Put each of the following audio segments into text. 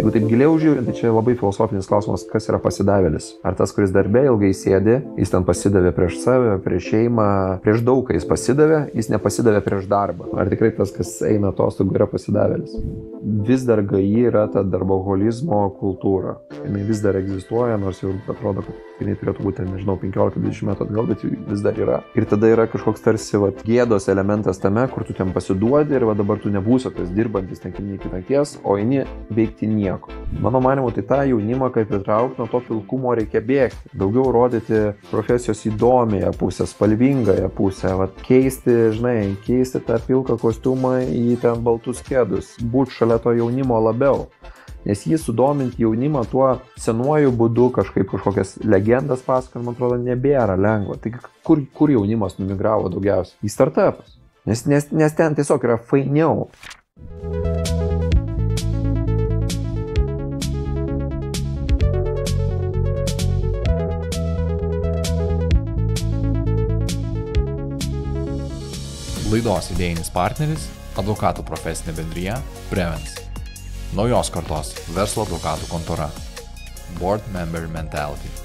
Jeigu taip giliau žiūrint, tai čia labai filosofinis klausimas, kas yra pasidavėlis. Ar tas, kuris darbe ilgai sėdi, jis ten pasidavė prieš save, prieš šeimą, prieš daug, kai jis pasidavė, jis nepasidavė prieš darbą. Ar tikrai tas, kas eina atostogų, yra pasidavėlis. Vis dar gaji yra ta darboholizmo kultūra. Jinai vis dar egzistuoja, nors jau atrodo, kad jinai turėtų būti, nežinau, 15-20 metų atgal, bet vis dar yra. Ir tada yra kažkoks tarsi gėdos elementas tame, kur tu ten pasiduodi ir dabar tu nebūsi tas dirbantis ten iki nakties, o eini veikti nieko. Mano manimu, tai tą jaunimą, kaip įtraukti, nuo to pilkumo reikia bėgti. Daugiau rodyti profesijos įdomiąją pusę, spalvingąją pusę, keisti tą pilką kostiumą į ten baltus kėdus, būti šalia to jaunimo labiau. Nes jį sudominti jaunimą tuo senuoju būdu kažkokias legendas pasakant, man atrodo, nebėra lengva. Tai kur jaunimas numigravo daugiausiai? Į startupus. Nes ten tiesiog yra fainiau. Laidos idėjinis partneris – advokatų profesinė bendrija Prevens. Naujos kartos verslo advokatų kontora. Board Member Mentality.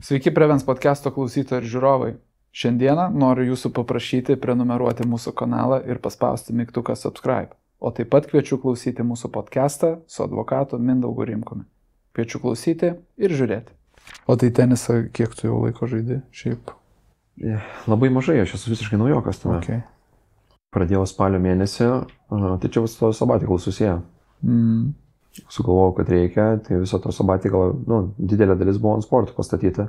Sveiki Prevens podcast'o klausytojai ir žiūrovai. Šiandieną noriu jūsų paprašyti prenumeruoti mūsų kanalą ir paspausti mygtuką subscribe. O taip pat kviečiu klausyti mūsų podcastą su advokatu Mindaugu Rimkumi. Kviečiu klausyti ir žiūrėti. O tai tenisą kiek tu jau laiko žaidi? Šiaip? Labai mažai, aš esu visiškai naujokas tame. Okay. Pradėjau spalio mėnesį, tai čia viso sabatikal susiję. Sugalvojau, kad reikia, tai viso to sabatikal, didelė dalis buvo ant sporto pastatyta.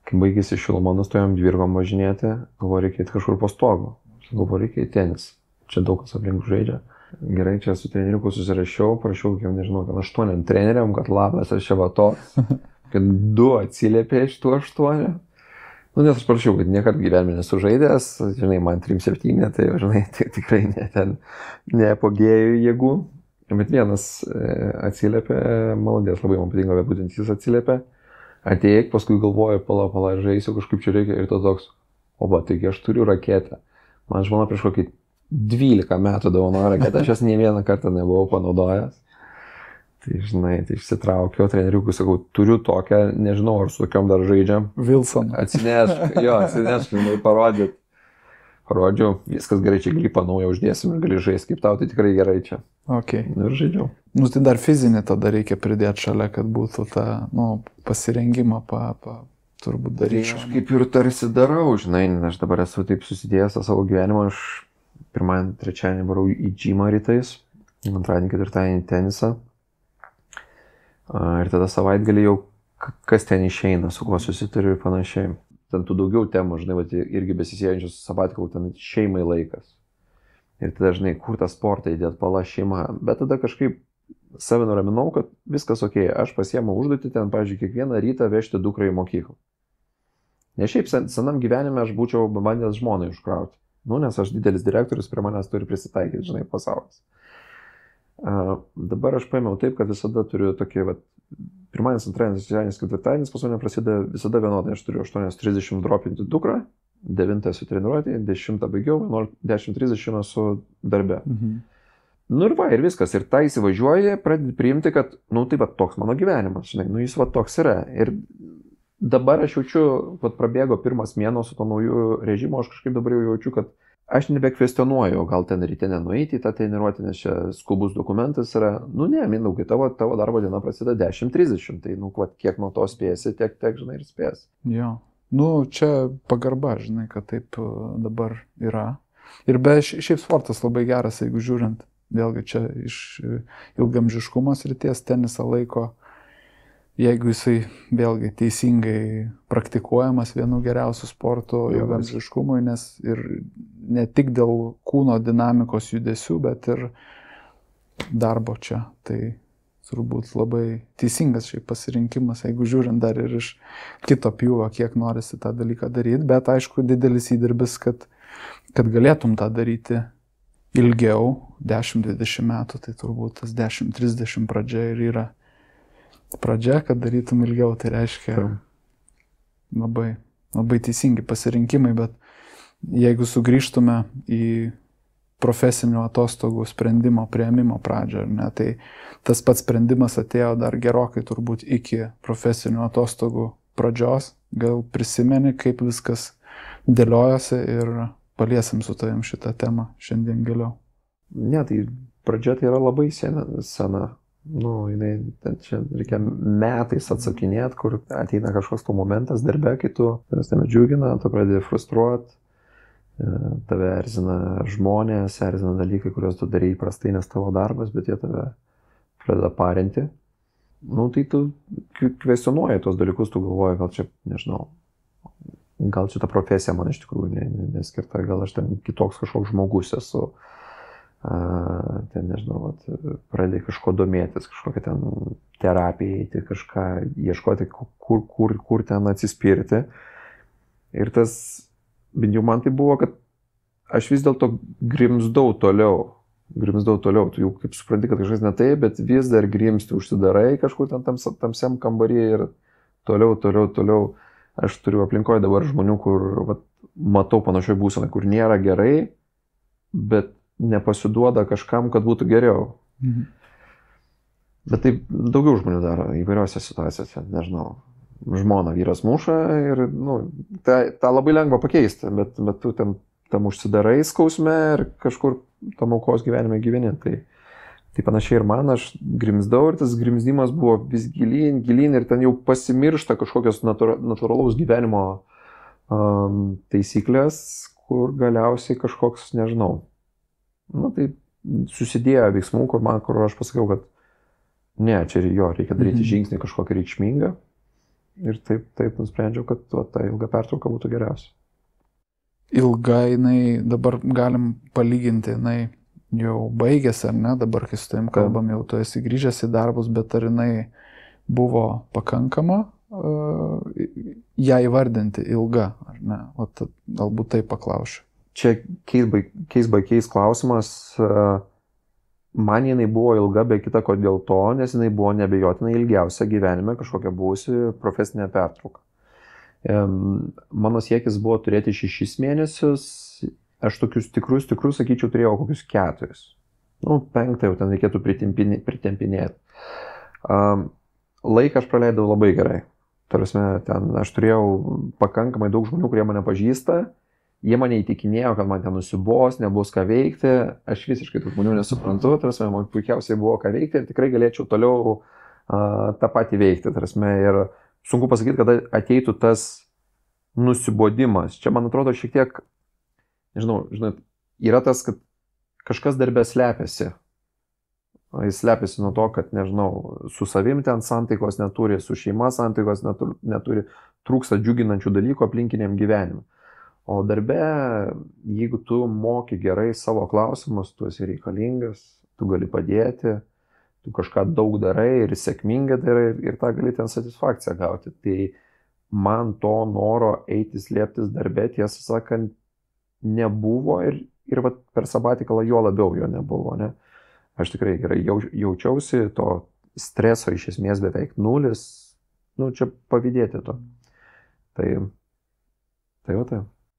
Kai baigėsi šiluma, nustojom dvirgom važinėti, galvoju, reikia kažkur po stogu. Galvoju, reikia į tenis. Čia daug kas aplink žaidžia. Gerai, čia su treneriuku susirašiau, prašiau, kiek nežinau, 8 treneriam, kad labas, aš čia va toks, kad 2 atsiliepė iš tų 8. Nes aš prašiau, kad niekart gyvenime nesu žaidęs, žinai, man 3-7, tai, žinai, tikrai neapogėjau jėgų. Bet vienas atsiliepė, maladės, labai man patinka, bet būtent jis atsiliepė. Ateik, paskui galvoju, pala, žaisiu, kažkaip čia reikia ir to toks, taigi aš turiu raketę. Man žmona prieš kokį 12 metų dovanojo raketę, aš jas nei vieną kartą nebuvau panaudojęs. Tai, žinai, tai išsitraukiau treneriukui, sakau, turiu tokią, nežinau, ar su tokiom dar žaidžiam. Wilson. Atsinešk, žinai, parodyt. Parodžiau, viskas gerai, čia gripą naują uždėsim ir gali žaisti kaip tau, tai tikrai gerai čia. Okay. Ir žaidžiau. Tai dar fizinį tada reikia pridėti šalia, kad būtų tą, pasirengimą turbūt daryti. Aš kaip ir tarsi darau, žinai, aš dabar esu taip susidėjęs tą savo gyvenimą, aš pirmadienį, trečiadienį varau į džymą rytais, antradienį, ketvirtadienį tenisą. Ir tada savaitgalį jau kas ten išeina, su kuo susituriu ir panašiai. Ten tų daugiau temų, žinai, irgi besisėjančios sabatikal, ten šeimai laikas. Ir tada, žinai, kur tą sportą įdėt, pala šeima. Bet tada kažkaip save nuraminau, kad viskas okei. Aš pasiėmu užduotį ten, pavyzdžiui, kiekvieną rytą vežti dukrą į mokyklą. Ne šiaip senam gyvenime aš būčiau bandęs žmonai užkrauti. Nes aš didelis direktorius, prie manęs turi prisitaikyti, žinai, pasaulis. Dabar aš paėmiau taip, kad visada turiu tokį, pirmadienis, antradienis, trečiadienis, ketvirtadienis pas mane prasideda visada vienodai. Aš turiu 8:30 dropinti dukrą, 9 esu treniruotėje, 10 baigiau, 10:30 esu darbe. Ir viskas. Ir tą įsivažiuoji, pradedi priimti, kad, toks mano gyvenimas, žinai, jis toks yra. Ir dabar aš jaučiu, prabėgo pirmas mėnuo su to naujų režimu, aš kažkaip dabar jau jaučiu, kad aš nebekvestionuoju, gal ten ryte nenueiti į tą treniruotę, nes čia skubus dokumentas yra. Ne, Mindaugai, tavo darbo diena prasideda 10:30, tai, kiek nuo to spėsi, tiek, žinai, ir spėsi. Jo. Čia pagarba, žinai, kad taip dabar yra. Ir šiaip sportas labai geras, jeigu žiūrint, vėlgi čia iš ilgamžiškumo srities tenisą laiko, jeigu jisai vėlgi teisingai praktikuojamas vienu geriausių sportų ilgamžiškumui, nes ir ne tik dėl kūno dinamikos judesių, bet ir darbo čia. Tai turbūt labai teisingas šiaip pasirinkimas, jeigu žiūrint dar ir iš kito pjūvo, kiek norisi tą dalyką daryti, bet aišku, didelis įdirbis, kad galėtum tą daryti ilgiau, 10-20 metų, tai turbūt tas 10-30 pradžia ir yra pradžia, kad darytum ilgiau, tai reiškia labai, labai teisingi pasirinkimai, bet jeigu sugrįžtume į profesinių atostogų sprendimo priėmimo pradžią, ar ne, tai tas pats sprendimas atėjo dar gerokai turbūt iki profesinių atostogų pradžios. Gal prisimeni, kaip viskas dėliojosi ir paliesim su tavim šitą temą šiandien giliau. Ne, tai pradžia tai yra labai sena. Nu, čia reikia metais atsakinėti, kur ateina kažkoks to momentas darbe, kai tu tave džiugina, tu pradedi frustruoti. Tave erzina žmonės, erzina dalykai, kuriuos tu darai įprastai, nes tavo darbas, bet jie tave pradeda parinti. Nu, tai tu kvestionuoji tos dalykus, tu galvoji, gal čia, nežinau, gal čia ta profesija man iš tikrųjų neskirta, gal aš ten kitoks kažkoks žmogus esu. Ten, nežinau, pradedi kažko domėtis, kažkokią ten terapiją eiti, kažką ieškoti, kur ten atsispirti. Ir tas bent jau man tai buvo, kad aš vis dėlto grimzdau toliau. Tu jau kaip supranti, kad kažkas ne taip, bet vis dar grimsti, užsidarai kažkur ten tamsiam kambarį ir toliau. Aš turiu aplinkoje dabar žmonių, kur matau panašioj būsenai, kur nėra gerai, bet nepasiduoda kažkam, kad būtų geriau. Mhm. Bet taip daugiau žmonių daro įvairiose situacijose, nežinau. Žmona vyras muša ir tą labai lengva pakeisti, bet tu tam užsidarai skausme ir kažkur tam aukos gyvenime gyveni. Tai panašiai ir man, aš grimzdau ir tas grimzdimas buvo vis gilyn ir ten jau pasimiršta kažkokios natūralaus gyvenimo taisyklės, kur galiausiai kažkoks, nežinau, tai susidėjo veiksmų, kur aš pasakiau, kad ne, čia reikia daryti žingsnį kažkokį reikšmingą. Ir taip nusprendžiau, kad ta ilga pertrauka būtų geriausia. Ilga, dabar galim palyginti, jau baigėsi, ar ne, dabar kai su tavim kalbam, jau tu esi grįžęs į darbus, bet ar buvo pakankama ją įvardinti ilga, ar ne? Galbūt taip paklausiu. Čia case by case klausimas. Man jinai buvo ilga, be kita ko dėl to, nes jinai buvo neabejotinai ilgiausia gyvenime kažkokia buvusi profesinė pertrauka. Mano siekis buvo turėti 6 mėnesius, aš tokius tikrus, sakyčiau, turėjau kokius 4. 5 jau ten reikėtų pritempinėti. Laiką aš praleidau labai gerai. Tarsi, ten aš turėjau pakankamai daug žmonių, kurie mane pažįsta. Jie mane įtikinėjo, kad man ten nusibos, nebus ką veikti. Aš visiškai tų žmonių nesuprantu. Tarsi, man puikiausiai buvo ką veikti ir tikrai galėčiau toliau tą patį veikti. Tarsi, ir sunku pasakyti, kada ateitų tas nusibodimas. Čia, man atrodo, šiek tiek, nežinau, yra tas, kad kažkas darbe slepiasi. Jis slepiasi nuo to, kad, nežinau, su savim ten santaikos neturi, su šeima santaikos neturi, trūksta džiuginančių dalykų aplinkiniam gyvenimui. O darbe, jeigu tu moki gerai savo klausimus, tu esi reikalingas, tu gali padėti, tu kažką daug darai ir sėkmingai darai ir tą gali ten satisfakciją gauti. Tai man to noro eiti slėptis darbe, tiesą sakant, nebuvo ir per sabatikalą jo labiau jo nebuvo. Ne? Aš tikrai gerai jaučiausi, to streso iš esmės beveik 0, čia pavydėti to. Tai.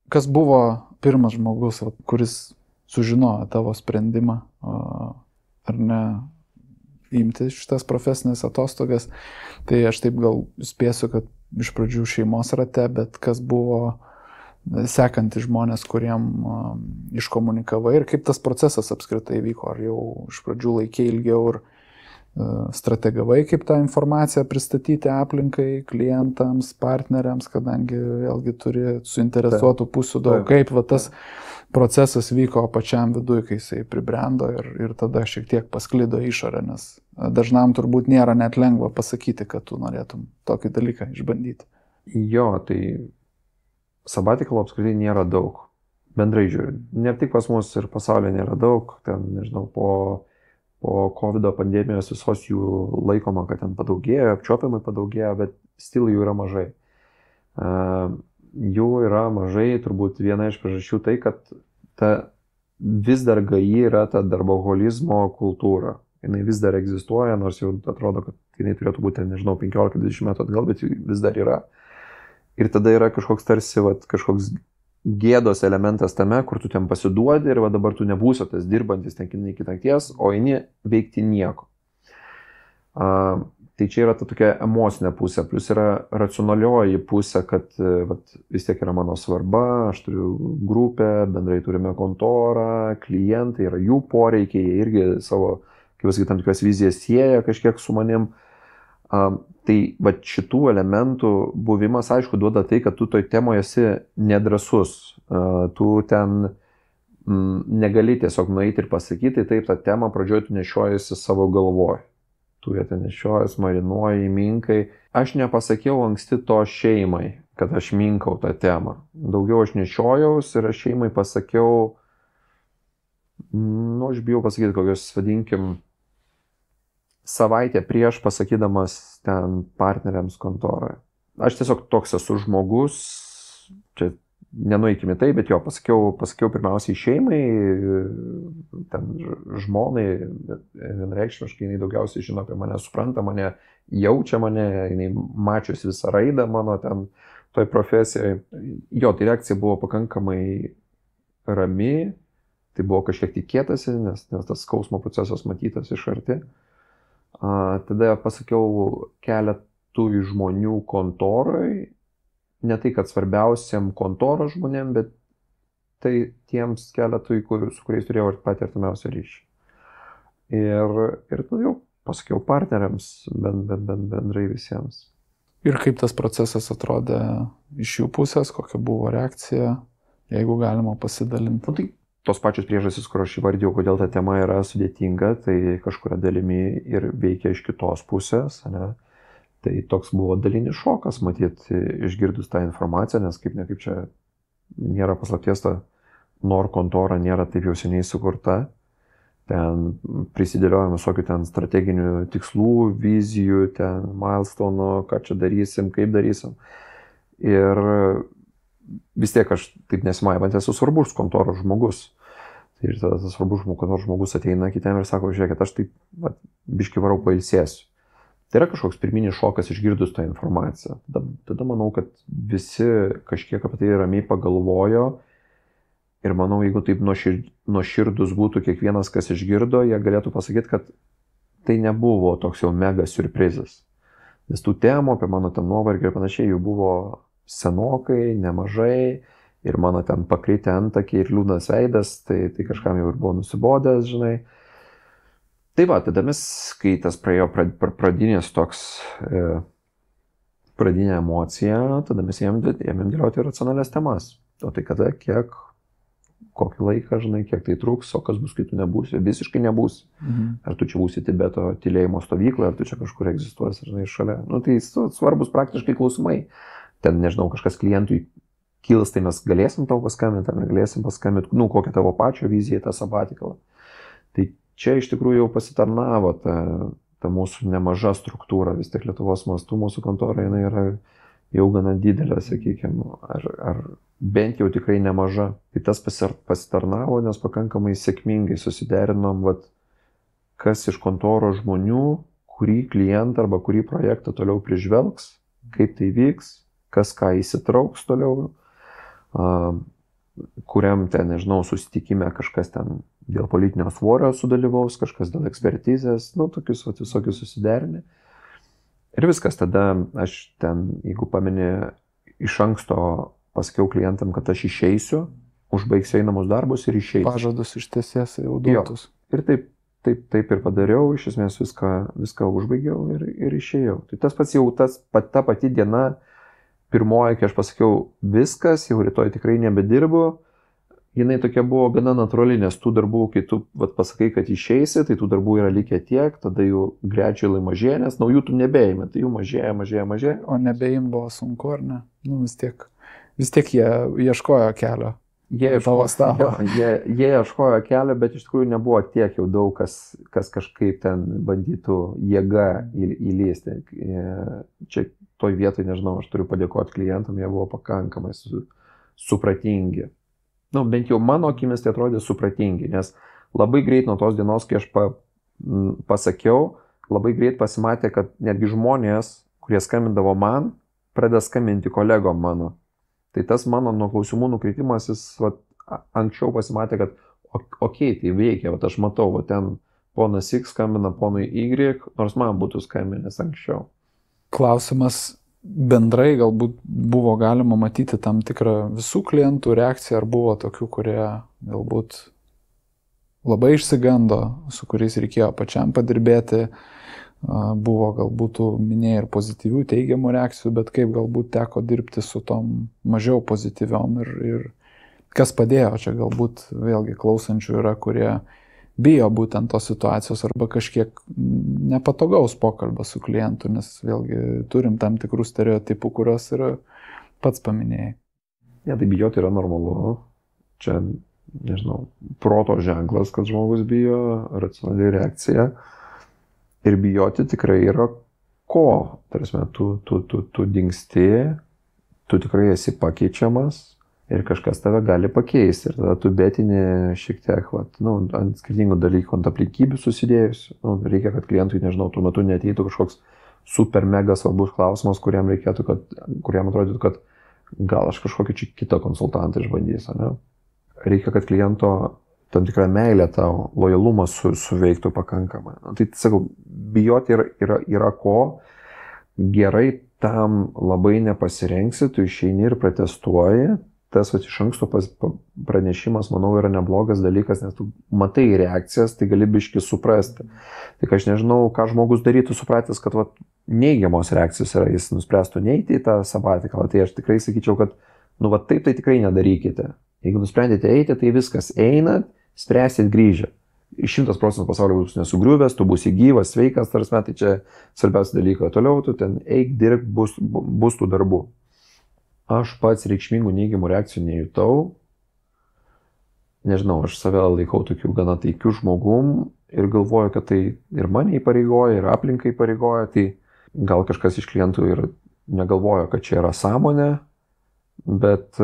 Kas buvo pirmas žmogus, kuris sužinojo tavo sprendimą, ar ne, imti šitas profesinės atostogas? Tai aš taip gal spėsiu, kad iš pradžių šeimos rate, bet kas buvo sekantis žmonės, kuriem iškomunikavai ir kaip tas procesas apskritai vyko? Ar jau iš pradžių laikė ilgiau ir strategavai, kaip tą informaciją pristatyti aplinkai, klientams, partneriams, kadangi vėlgi turi suinteresuotų pusių daug, kaip tas procesas vyko pačiam viduje, kai jisai pribrendo ir tada šiek tiek pasklido išorę, nes dažnam turbūt nėra net lengva pasakyti, kad tu norėtum tokį dalyką išbandyti. Jo, tai sabatikalo apskritai nėra daug, bendrai žiūrint. Ne tik pas mus ir pasaulyje nėra daug, ten, nežinau, po po COVID pandemijos visos jų laikoma, kad ten padaugėjo, apčiuopiamai padaugėjo, bet still jų yra mažai. Jų yra mažai, turbūt viena iš priežasčių tai, kad vis dar gaji yra ta darboholizmo kultūra. Jinai vis dar egzistuoja, nors jau atrodo, kad jinai turėtų būti, nežinau, 15-20 metų atgal, bet vis dar yra. Ir tada yra kažkoks tarsi, kažkoks gėdos elementas tame, kur tu ten pasiduodi ir dabar tu nebūsi tas dirbantis ten iki nakties, o eini veikti nieko. Tai čia yra ta tokia emocinė pusė, plus yra racionalioji pusė, kad vis tiek yra mano svarba, aš turiu grupę, bendrai turime kontorą, klientai, yra jų poreikiai, jie irgi savo, kaip pasakyti, tam tikras vizijas sieja kažkiek su manim. Tai šitų elementų buvimas, aišku, duoda tai, kad tu toj temoje esi nedrąsus. Tu ten negali tiesiog nueiti ir pasakyti, taip, tą temą pradžioje tu nešiojasi savo galvoj. Tu ją ten nešiojas, marinuoji, minkai. Aš nepasakiau anksti to šeimai, kad aš minkau tą temą. Daugiau aš nešiojaus ir aš šeimai pasakiau, aš bijau pasakyti, kokios, vadinkim, savaitę prieš pasakydamas ten partneriams kontoroje. Aš tiesiog toks esu žmogus, čia nenueikime tai, bet jo, pasakiau pirmiausiai šeimai, ten žmonai, vienreikšmiškai jinai daugiausiai žino apie mane, supranta mane, jaučia mane, jinai mačius visą raidą mano ten toj profesijoje. Jo, tai reakcija buvo pakankamai rami, tai buvo kažkiek tikėtasi, nes tas skausmo procesas matytas iš arti. Tada pasakiau keletui žmonių kontoroj, ne tai, kad svarbiausiam kontoros žmonėm, bet tai tiems keletui, su kuriais turėjau patį artimiausią ryšį. Ir jau pasakiau partneriams, bendrai visiems. Ir kaip tas procesas atrodė iš jų pusės, kokia buvo reakcija, jeigu galima pasidalinti? Tai tos pačios priežastys, kur aš įvardėjau, kodėl ta tema yra sudėtinga, tai kažkuria dalimi ir veikia iš kitos pusės, ne? Tai toks buvo dalinis šokas, matyti, išgirdus tą informaciją, nes kaip čia nėra paslapties, ta NOR kontora nėra taip jau seniai sukurta. Ten prisidėliojame visokių ten strateginių tikslų, vizijų, ten milestonų, ką čia darysim, kaip darysim. Ir vis tiek aš taip nesimaivat, esu svarbus kontoros žmogus. Ir tada tas svarbus kontoros žmogus ateina kitiem ir sako, žiūrėkit, aš taip biški varau pailsėsiu. Tai yra kažkoks pirminis šokas išgirdus tą informaciją. Tada manau, kad visi kažkiek apie tai ramiai pagalvojo ir manau, jeigu taip nuoširdus būtų kiekvienas, kas išgirdo, jie galėtų pasakyti, kad tai nebuvo toks jau mega surprizas. Nes tų temų apie mano ten nuovargį ir panašiai jų buvo senokai, nemažai ir mano ten pakritę antakiai ir liūdnas veidas, tai kažkam jau ir buvo nusibodęs, žinai. Tai tada mes, kai tas praėjo pradinės toks, pradinė emocija, tada mes ėmėm dėlioti racionalias temas. O tai kada, kiek, kokį laiką, žinai, kiek tai truks, o kas bus, kai tu nebūsi, visiškai nebūsi. Ar tu čia būsi Tibeto tylėjimo stovykloje, ar tu čia kažkur egzistuosi, žinai, šalia. Tai svarbus praktiškai klausimai. Ten, nežinau, kažkas klientui kils, tai mes galėsim tau paskambinti, ar negalėsim paskambinti, kokia tavo pačio vizija tą sabatikalą. Tai čia iš tikrųjų jau pasitarnavo ta mūsų nemaža struktūra, vis tiek Lietuvos mastu mūsų kontora jinai yra jau gana didelė, sakykime, ar bent jau tikrai nemaža. Tai tas pasitarnavo, nes pakankamai sėkmingai susiderinom, kas iš kontoros žmonių, kurį klientą arba kurį projektą toliau prižvelgs, kaip tai vyks, kas ką įsitrauks toliau, kuriam ten, nežinau, susitikime kažkas ten dėl politinio svorio sudalyvaus, kažkas dėl ekspertizės, tokius visokius susiderinę. Ir viskas, tada aš ten, jeigu pameni, iš anksto pasakiau klientam, kad aš išeisiu, užbaigsiu einamus darbus ir išeisiu. Pažadus ištiesės jau duotus. Ir taip ir padariau, iš esmės viską užbaigiau ir išėjau. Tai tas pats jau ta pati diena, pirmoji, kai aš pasakiau viskas, jau rytoj tikrai nebedirbu, jinai tokia buvo gana natūrali, nes tų darbų, kai tu pasakai, kad išeisi, tai tų darbų yra likę tiek, tada jų gradually mažėja, nes naujų tu nebeimi, tai jų mažėja. O nebeim buvo sunku, ar ne? Vis tiek jie ieškojo kelio. Jie ieškojo kelio, bet iš tikrųjų nebuvo tiek jau daug, kas kažkaip ten bandytų jėga įlysti. Čia toj vietoj, nežinau, aš turiu padėkoti klientam, jie buvo pakankamai supratingi. Bent jau mano akimis tai atrodė supratingi, nes labai greit nuo tos dienos, kai aš pasakiau, labai greit pasimatė, kad netgi žmonės, kurie skambindavo man, pradeda skambinti kolegom mano. Tai tas mano nuo klausimų nukreitimas, jis anksčiau pasimatė, kad okei, tai veikia, aš matau, ten ponas X skambina ponui Y, nors man būtų skambinęs anksčiau. Klausimas bendrai galbūt buvo galima matyti tam tikrą visų klientų reakciją, ar buvo tokių, kurie galbūt labai išsigando, su kuriais reikėjo pačiam padirbėti, buvo galbūt minėjai ir pozityvių teigiamų reakcijų, bet kaip galbūt teko dirbti su tom mažiau pozityviom ir kas padėjo, čia galbūt vėlgi klausančių yra, kurie bijo būtent tos situacijos arba kažkiek nepatogaus pokalbio su klientu, nes vėlgi turim tam tikrų stereotipų, kurios yra pats paminėjai. Ne, tai bijoti yra normalu, čia, nežinau, proto ženklas, kad žmogus bijo, racionali reakcija. Ir bijoti tikrai yra ko. Tarsi, tu dingsti, tu tikrai esi pakeičiamas ir kažkas tave gali pakeisti. Ir tada tu betini šiek tiek ant skirtingų dalykų, ant aplinkybių susidėjusių. Reikia, kad klientui, nežinau, tuo metu neateitų kažkoks super mega svarbus klausimas, kuriam atrodytų, kad gal aš kažkokį čia kitą konsultantą išbandysiu. Ne? Reikia, kad kliento tam tikrą meilę tau, lojalumą suveiktų pakankamai. Tai sakau, bijoti yra ko, gerai tam labai nepasirengsi, tu išeini ir protestuoji, tas iš anksto pranešimas, manau, yra neblogas dalykas, nes tu matai reakcijas, tai gali biški suprasti. Tik aš nežinau, ką žmogus darytų, supratęs, kad neigiamos reakcijos yra, jis nuspręstų neiti į tą sabatikalą, tai aš tikrai sakyčiau, kad taip tai tikrai nedarykite. Jeigu nusprendėte eiti, tai viskas, einat, spręsit grįžę. 100% pasaulio bus nesugriuvęs, tu būsi gyvas, sveikas, tarsi, tai čia svarbiausia dalykai. Toliau tu ten eik, dirb, bus tų darbų. Aš pats reikšmingų neigiamų reakcijų nejutau. Nežinau, aš save laikau tokiu gana taikiu žmogum ir galvoju, kad tai ir mane įpareigoja, ir aplinkai įpareigoja. Tai gal kažkas iš klientų ir negalvojo, kad čia yra sąmonė, bet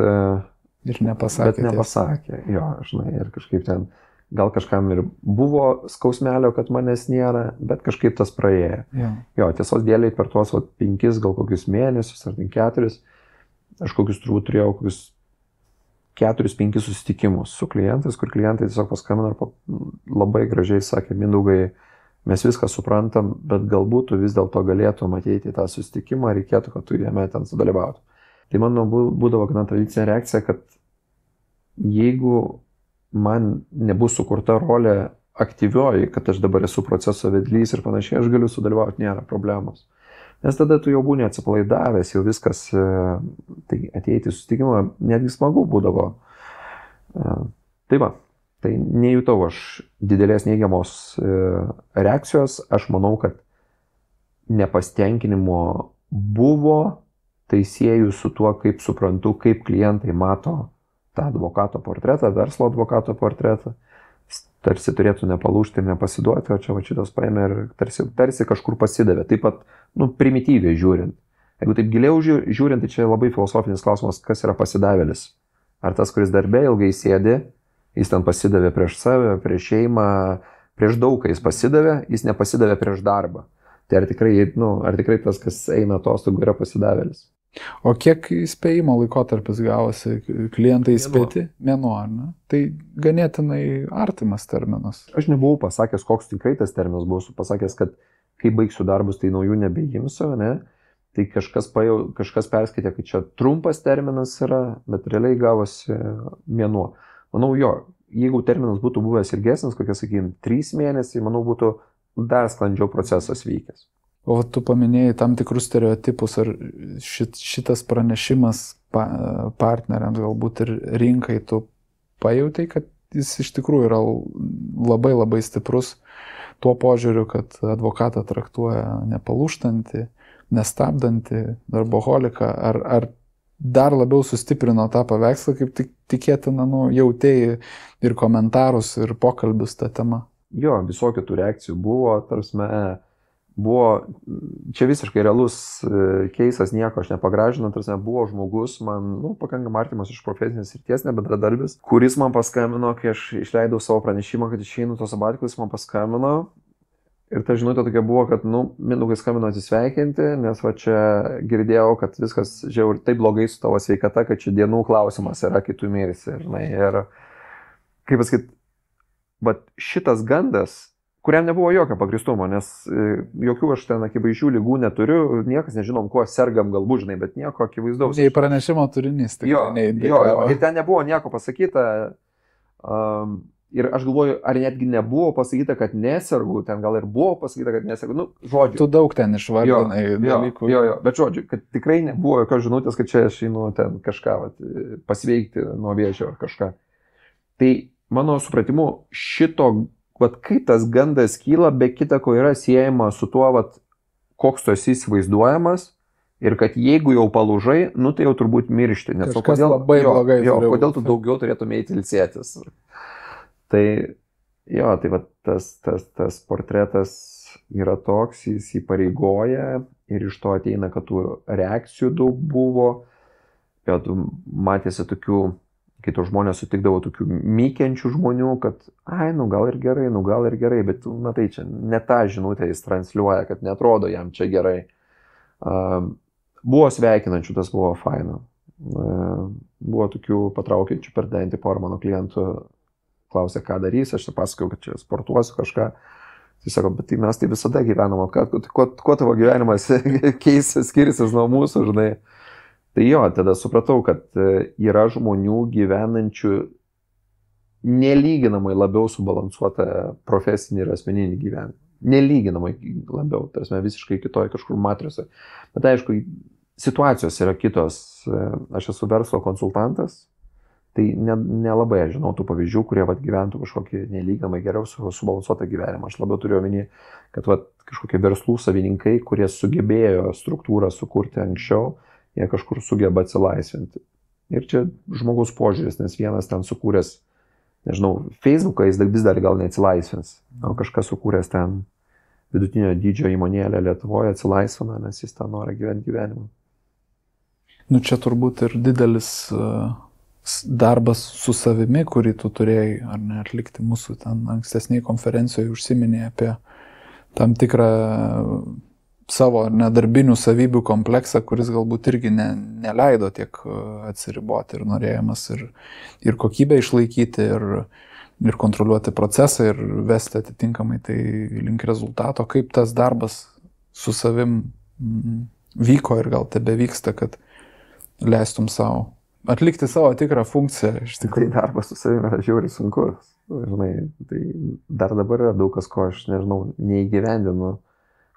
nepasakė. Jo, žinai, ir kažkaip ten, gal kažkam ir buvo skausmelio, kad manęs nėra, bet kažkaip tas praėjo. Jo, tiesos dėliai per tuos 5, gal kokius mėnesius, ar 4, aš kokius turbūt turėjau kokius 4-5 susitikimus su klientais, kur klientai tiesiog paskambino ir labai gražiai sakė, Mindaugai, mes viską suprantam, bet galbūt tu vis dėlto galėtum ateiti į tą susitikimą, reikėtų, kad tu jame ten sudalyvautum. Tai mano būdavo gana tradicinė reakcija, kad jeigu man nebus sukurta rolė aktyvioji, kad aš dabar esu proceso vedlys ir panašiai, aš galiu sudalyvauti, nėra problemos. Nes tada tu jau būni atsipalaidavęs, jau viskas, tai ateiti į susitikimą netgi smagu būdavo. Tai nejutau aš didelės neigiamos reakcijos, aš manau, kad nepasitenkinimo buvo, tai sieju su tuo, kaip suprantu, kaip klientai mato tą advokato portretą, verslo advokato portretą. Tarsi turėtų nepalūžti ir nepasiduoti, o čia šitas paėmė ir tarsi kažkur pasidavė. Taip pat, primityviai žiūrint. Jeigu taip giliau žiūrint, tai čia labai filosofinis klausimas, kas yra pasidavėlis. Ar tas, kuris darbe ilgai sėdi, jis ten pasidavė prieš save, prieš šeimą, prieš daug, kai jis pasidavė, jis nepasidavė prieš darbą. Tai ar tikrai tas, kas eina atostogų, yra pasidavėlis? O kiek įspėjimo laikotarpis gavosi? Klientai įspėti? Mėnuo, ne? Tai ganėtinai artimas terminas. Aš nebuvau pasakęs, koks tikrai tas terminas, buvau pasakęs, kad kai baigsiu darbus, tai naujų nebeimsiu, ne? Tai kažkas perskaitė, kad čia trumpas terminas yra, bet realiai gavosi mėnuo. Manau, jeigu terminas būtų buvęs ilgesnis, kokie, 3 mėnesiai, manau, būtų dar sklandžiau procesas vykęs. O tu paminėjai tam tikrus stereotipus, ar šitas pranešimas partneriams, galbūt ir rinkai, tu pajautai, kad jis iš tikrųjų yra labai labai stiprus tuo požiūriu, kad advokatą traktuoja nepalūžtantį, nestabdantį, darboholiką, ar dar labiau sustiprino tą paveikslą, kaip tikėtina, jautėjai ir komentarus, ir pokalbius tą temą. Jo, visokių tų reakcijų buvo, buvo, čia visiškai realus keisas, nieko aš nepagražinu, buvo žmogus, man, pakankamai artimas iš profesinės srities, nebendradarbis, kuris man paskambino, kai aš išleidau savo pranešimą, kad išeinu tos sabatikos, man paskambino. Ir ta žinutė tokia buvo, kad, Mindaugai skambino atsisveikinti, nes va čia girdėjau, kad viskas žiauriai taip blogai su tavo sveikata, kad čia dienų klausimas yra, kai tu mirsi. Ir kaip pasakyti, bet šitas gandas, kuriam nebuvo jokio pagristumo, nes jokių aš ten akivaizdžių lygų neturiu, niekas nežinom, kuo sergam galbūt, žinai, bet nieko akivaizdaus. Nei pranešimo turinys. Jo, ir ten nebuvo nieko pasakyta. Ir aš galvoju, ar netgi nebuvo pasakyta, kad nesergu, ten gal ir buvo pasakyta, kad nesergu, žodžiu. Tu daug ten išvardinai dalykų. Jo, bet žodžiu, kad tikrai nebuvo jokios žinutės, kad čia aš einu ten kažką pasveikti nuo vėžio ar kažką. Tai mano supratimu, kaip tas gandas kyla, be kita ko yra siejama su tuo, koks tu esi įsivaizduojamas ir kad jeigu jau palūžai, tai jau turbūt miršti. Nes kodėl labai blogai. Kodėl tu daugiau turėtum eiti ilsėtis? Tai tas portretas yra toks, jis įpareigoja ir iš to ateina, kad tų reakcijų daug buvo, bet matėsi tokių, kai to žmonės sutikdavo tokių mykiančių žmonių, kad, gal ir gerai, bet matai, čia ne tą žinutę jis transliuoja, kad netrodo jam čia gerai. Buvo sveikinančių, tas buvo faina. Buvo tokių patraukiančių per dantį porą mano klientų. Klausė, ką darys, aš pasakojau, kad čia sportuosiu kažką. Jis sako, bet tai mes tai visada gyvenam, kuo tavo gyvenimas skirisis nuo mūsų, žinai. Tai jo, tada supratau, kad yra žmonių gyvenančių nelyginamai labiau subalansuotą profesinį ir asmeninį gyvenimą. Nelyginamai labiau, tarsi visiškai kitoj kažkur matriuose. Bet aišku, situacijos yra kitos. Aš esu verslo konsultantas. Tai nelabai aš žinau tų pavyzdžių, kurie gyventų kažkokį nelyginamai geriau subalansuotą gyvenimą. Aš labiau turiu omeny, kad kažkokie verslų savininkai, kurie sugebėjo struktūrą sukurti anksčiau, jie kažkur sugeba atsilaisvinti. Ir čia žmogus požiūris, nes vienas ten sukūręs, nežinau, Facebooką jis vis dar gal neatsilaisvins, o kažkas sukūręs ten vidutinio dydžio įmonėlę Lietuvoje atsilaisvina, nes jis ten nori gyventi gyvenimą. Čia turbūt ir didelis darbas su savimi, kurį tu turėjai, ar ne, atlikti. Mūsų ten ankstesniai konferencijoje užsiminė apie tam tikrą savo nedarbinių savybių kompleksą, kuris galbūt irgi neleido tiek atsiriboti ir norėjimas ir kokybę išlaikyti, ir kontroliuoti procesą, ir vesti atitinkamai tai link rezultato. Kaip tas darbas su savim vyko ir gal tebe vyksta, kad leistum savo atlikti savo tikrą funkciją. Iš tikrųjų, darbas su savimi yra žiauriai sunkus. Žinai, tai dar dabar yra daug kas, ko aš, neįgyvendinu,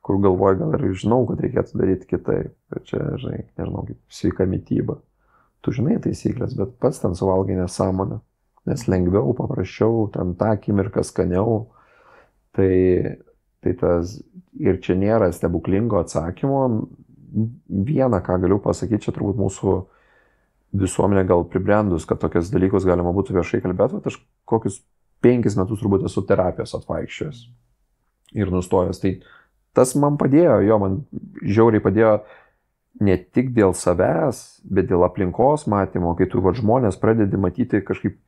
kur galvoju, gal ir žinau, kad reikėtų daryti kitaip. Bet čia, žinai, kaip sveika mityba. Tu žinai taisyklės, bet pats ten suvalgai nesąmonę. Nes lengviau, paprasčiau, ten tą akimirką skaniau. Tai tas, ir čia nėra stebuklingo atsakymo. Vieną, ką galiu pasakyti, čia turbūt mūsų visuomenė gal pribrendus, kad tokias dalykus galima būtų viešai kalbėti, bet aš kokius 5 metus turbūt esu terapijos atvaikščiojęs ir nustojęs. Tai tas man padėjo, man žiauriai padėjo ne tik dėl savęs, bet dėl aplinkos matymo, kai tu žmonės pradedi matyti kažkaip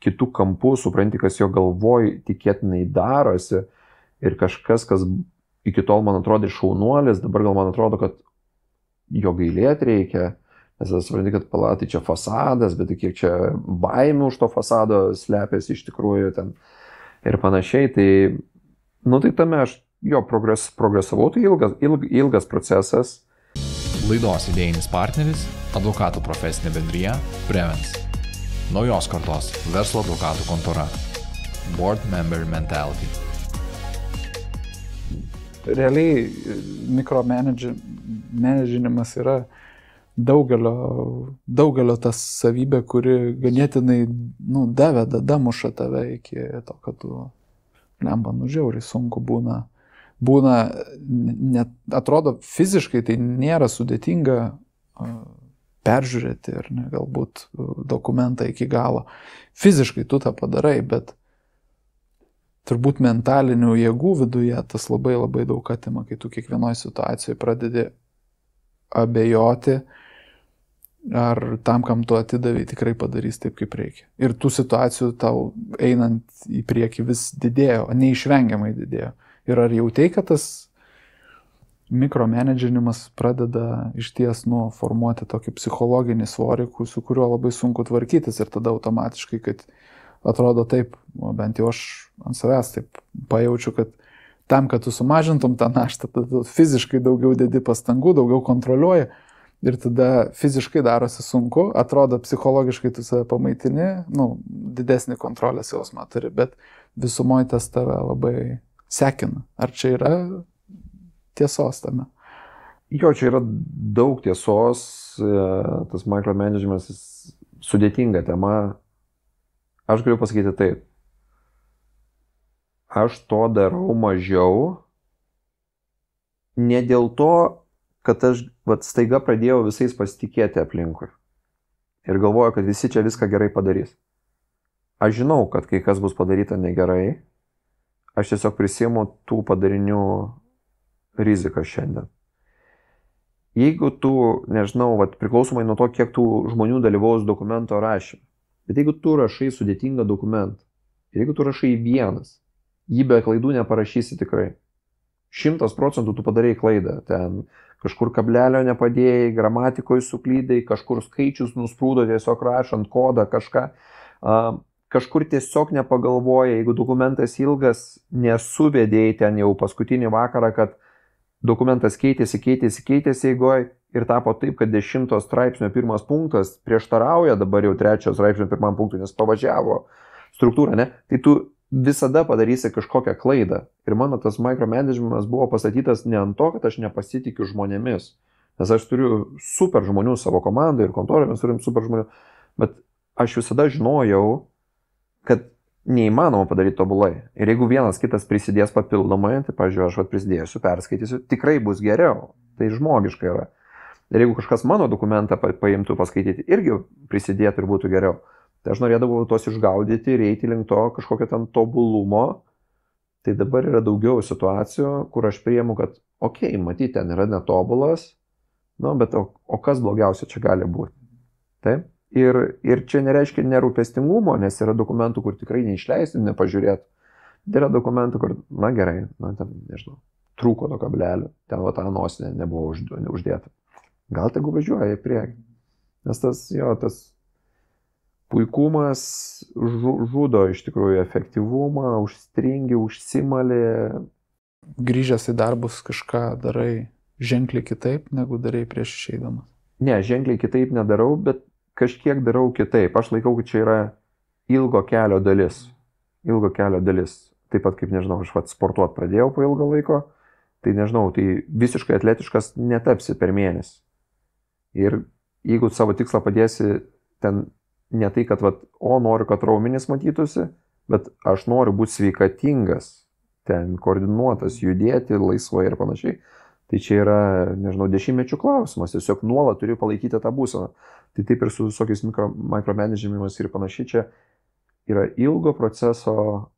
kitų kampų, supranti, kas jo galvoj tikėtinai darosi ir kažkas, kas iki tol man atrodė šaunuolis, dabar gal man atrodo, kad jo gailėti reikia. Nes aš suprantu, kad palatai čia fasadas, bet kiek čia baimių už to fasado slepiasi iš tikrųjų ten ir panašiai. Tai tame aš progresavau, tai ilgas procesas. Laidos idėjinis partneris – advokatų profesinė bendrija Prevens. Naujos kartos verslo advokatų kontora. Board Member Mentality. Realiai mikromenedžinimas yra daugelio tas savybė, kuri ganėtinai damuša tave iki to, kad tu žiauriai sunku būna, net atrodo fiziškai tai nėra sudėtinga peržiūrėti ir ne, galbūt dokumentą iki galo. Fiziškai tu tą padarai, bet turbūt mentalinių jėgų viduje tas labai labai daug atima, kai tu kiekvienoje situacijoje pradedi abejoti, ar tam, kam tu atidavai, tikrai padarys taip, kaip reikia. Ir tų situacijų tau einant į priekį vis didėjo, neišvengiamai didėjo. Ir ar jautei, kad tas mikromanaginimas pradeda išties formuoti tokį psichologinį svorį, su kuriuo labai sunku tvarkytis ir tada automatiškai, kad atrodo taip, bent jau aš ant savęs taip pajaučiu, kad tam, kad tu sumažintum tą naštą, tada fiziškai daugiau dedi pastangų, daugiau kontroliuoji ir tada fiziškai darosi sunku, atrodo psichologiškai tu save pamaitini, didesnį kontrolės jausmą turi, bet visumoje tas tave labai sekina. Ar čia yra tiesos tame? Jo, čia yra daug tiesos, tas micromanagementas sudėtinga tema. Aš galiu pasakyti taip. Aš to darau mažiau ne dėl to, kad aš staiga pradėjau visais pasitikėti aplinkui. Ir galvoju, kad visi čia viską gerai padarys. Aš žinau, kad kai kas bus padaryta negerai, aš tiesiog prisiimu tų padarinių riziką šiandien. Jeigu tu, nežinau, priklausomai nuo to, kiek tų žmonių dalyvaus dokumento rašyme, bet jeigu tu rašai sudėtingą dokumentą, ir jeigu tu rašai vienas, jį be klaidų neparašysi tikrai. 100% tu padarei klaidą. Ten kažkur kablelio nepadėjai, gramatikoje suklydai, kažkur skaičius nusprūdo tiesiog rašant kodą kažką. Kažkur tiesiog nepagalvojai, jeigu dokumentas ilgas, nesuvedėjai ten jau paskutinį vakarą, kad dokumentas keitėsi eigoje ir tapo taip, kad 10 straipsnio 1 punktas prieštarauja dabar jau 3 straipsnio 1 punktui, nes pavažiavo struktūrą, ne? Tai tu visada padarysi kažkokią klaidą. Ir mano tas micromanagementas buvo pastatytas ne ant to, kad aš nepasitikiu žmonėmis, nes aš turiu super žmonių savo komandai ir kontorą, mes turim super žmonių, bet aš visada žinojau, kad neįmanoma padaryti tobulai. Ir jeigu vienas kitas prisidės papildomai, tai, pavyzdžiui, aš prisidėsiu, perskaitysiu, tikrai bus geriau. Tai žmogiškai yra. Ir jeigu kažkas mano dokumentą paimtų paskaityti, irgi prisidėtų ir būtų geriau. Tai aš norėdavau tos išgaudyti ir eiti link to kažkokio ten tobulumo. Tai dabar yra daugiau situacijų, kur aš priimu, kad matyti, ten yra netobulas, bet o kas blogiausia čia gali būti. Taip? Ir čia nereiškia nerūpestingumo, nes yra dokumentų, kur tikrai neišleisti, nepažiūrėti. Yra dokumentų, kur, gerai, ten, nežinau, trūko to kablelio, ten ta nosinė nebuvo uždėta. Gal tegu važiuoja į priekį. Nes tas puikumas žudo iš tikrųjų efektyvumą, užstringi, užsimali. Grįžęs į darbus kažką darai ženkliai kitaip, negu darai prieš išeidamas? Ne, ženkliai kitaip nedarau, bet kažkiek darau kitaip. Aš laikau, kad čia yra ilgo kelio dalis. Ilgo kelio dalis. Taip pat kaip, nežinau, aš sportuot pradėjau po ilgo laiko, tai nežinau, tai visiškai atletiškas netapsi per mėnesį. Ir jeigu savo tikslą padėsi ten ne tai, kad noriu, kad raumenis matytųsi, bet aš noriu būti sveikatingas, ten koordinuotas, judėti laisvai ir panašiai. Tai čia yra, nežinau, 10-mečių klausimas. Tiesiog nuolat turiu palaikyti tą būseną. Tai taip ir su visokiais micromanagementais ir panašiai. Čia yra ilgo proceso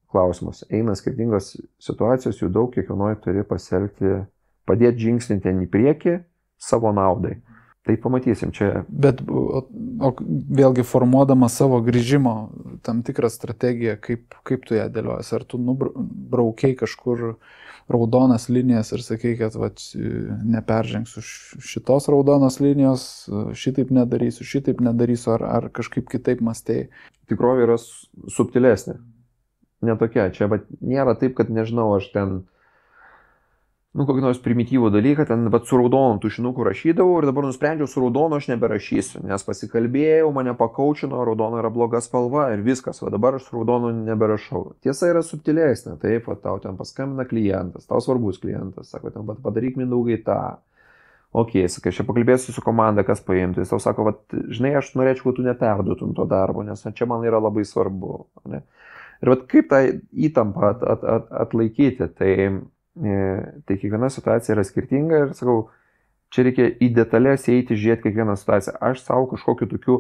klausimas. Eina skirtingos situacijos, jų daug, kiekvienoje turi pasielgti, padėti žingsnį ten į priekį savo naudai. Tai pamatysim čia. Bet vėlgi formuodama savo grįžimo tam tikrą strategiją, kaip tu ją dėliojasi? Ar tu braukiai kažkur raudonas linijas ir sakai, kad neperžengsiu šitos raudonos linijos, šitaip nedarysiu, ar kažkaip kitaip mąstėjai? Tikrovė yra subtilesnė. Netokia. Čia nėra taip, kad nežinau, aš ten kokį nors primityvų dalyką, ten su raudonu tušinuku rašydavau ir dabar nusprendžiau, su raudonu aš neberašysiu, nes pasikalbėjau, mane pakaučino, raudona yra bloga spalva ir viskas, dabar aš su raudonu neberašau. Tiesa yra subtilesnė, taip, tau ten paskambina klientas, tau svarbus klientas, sako, ten padaryk Mindaugai tą. Sakai, aš čia pakalbėsiu su komanda, kas paimtų, jis tau sako, žinai, aš norėčiau, kad tu neperduotum to darbo, nes čia man yra labai svarbu. Ne? Ir kaip tą įtampą atlaikyti, tai kiekviena situacija yra skirtinga ir sakau, čia reikia į detalės eiti, žiūrėti kiekvieną situaciją. Aš savo kažkokiu tokiu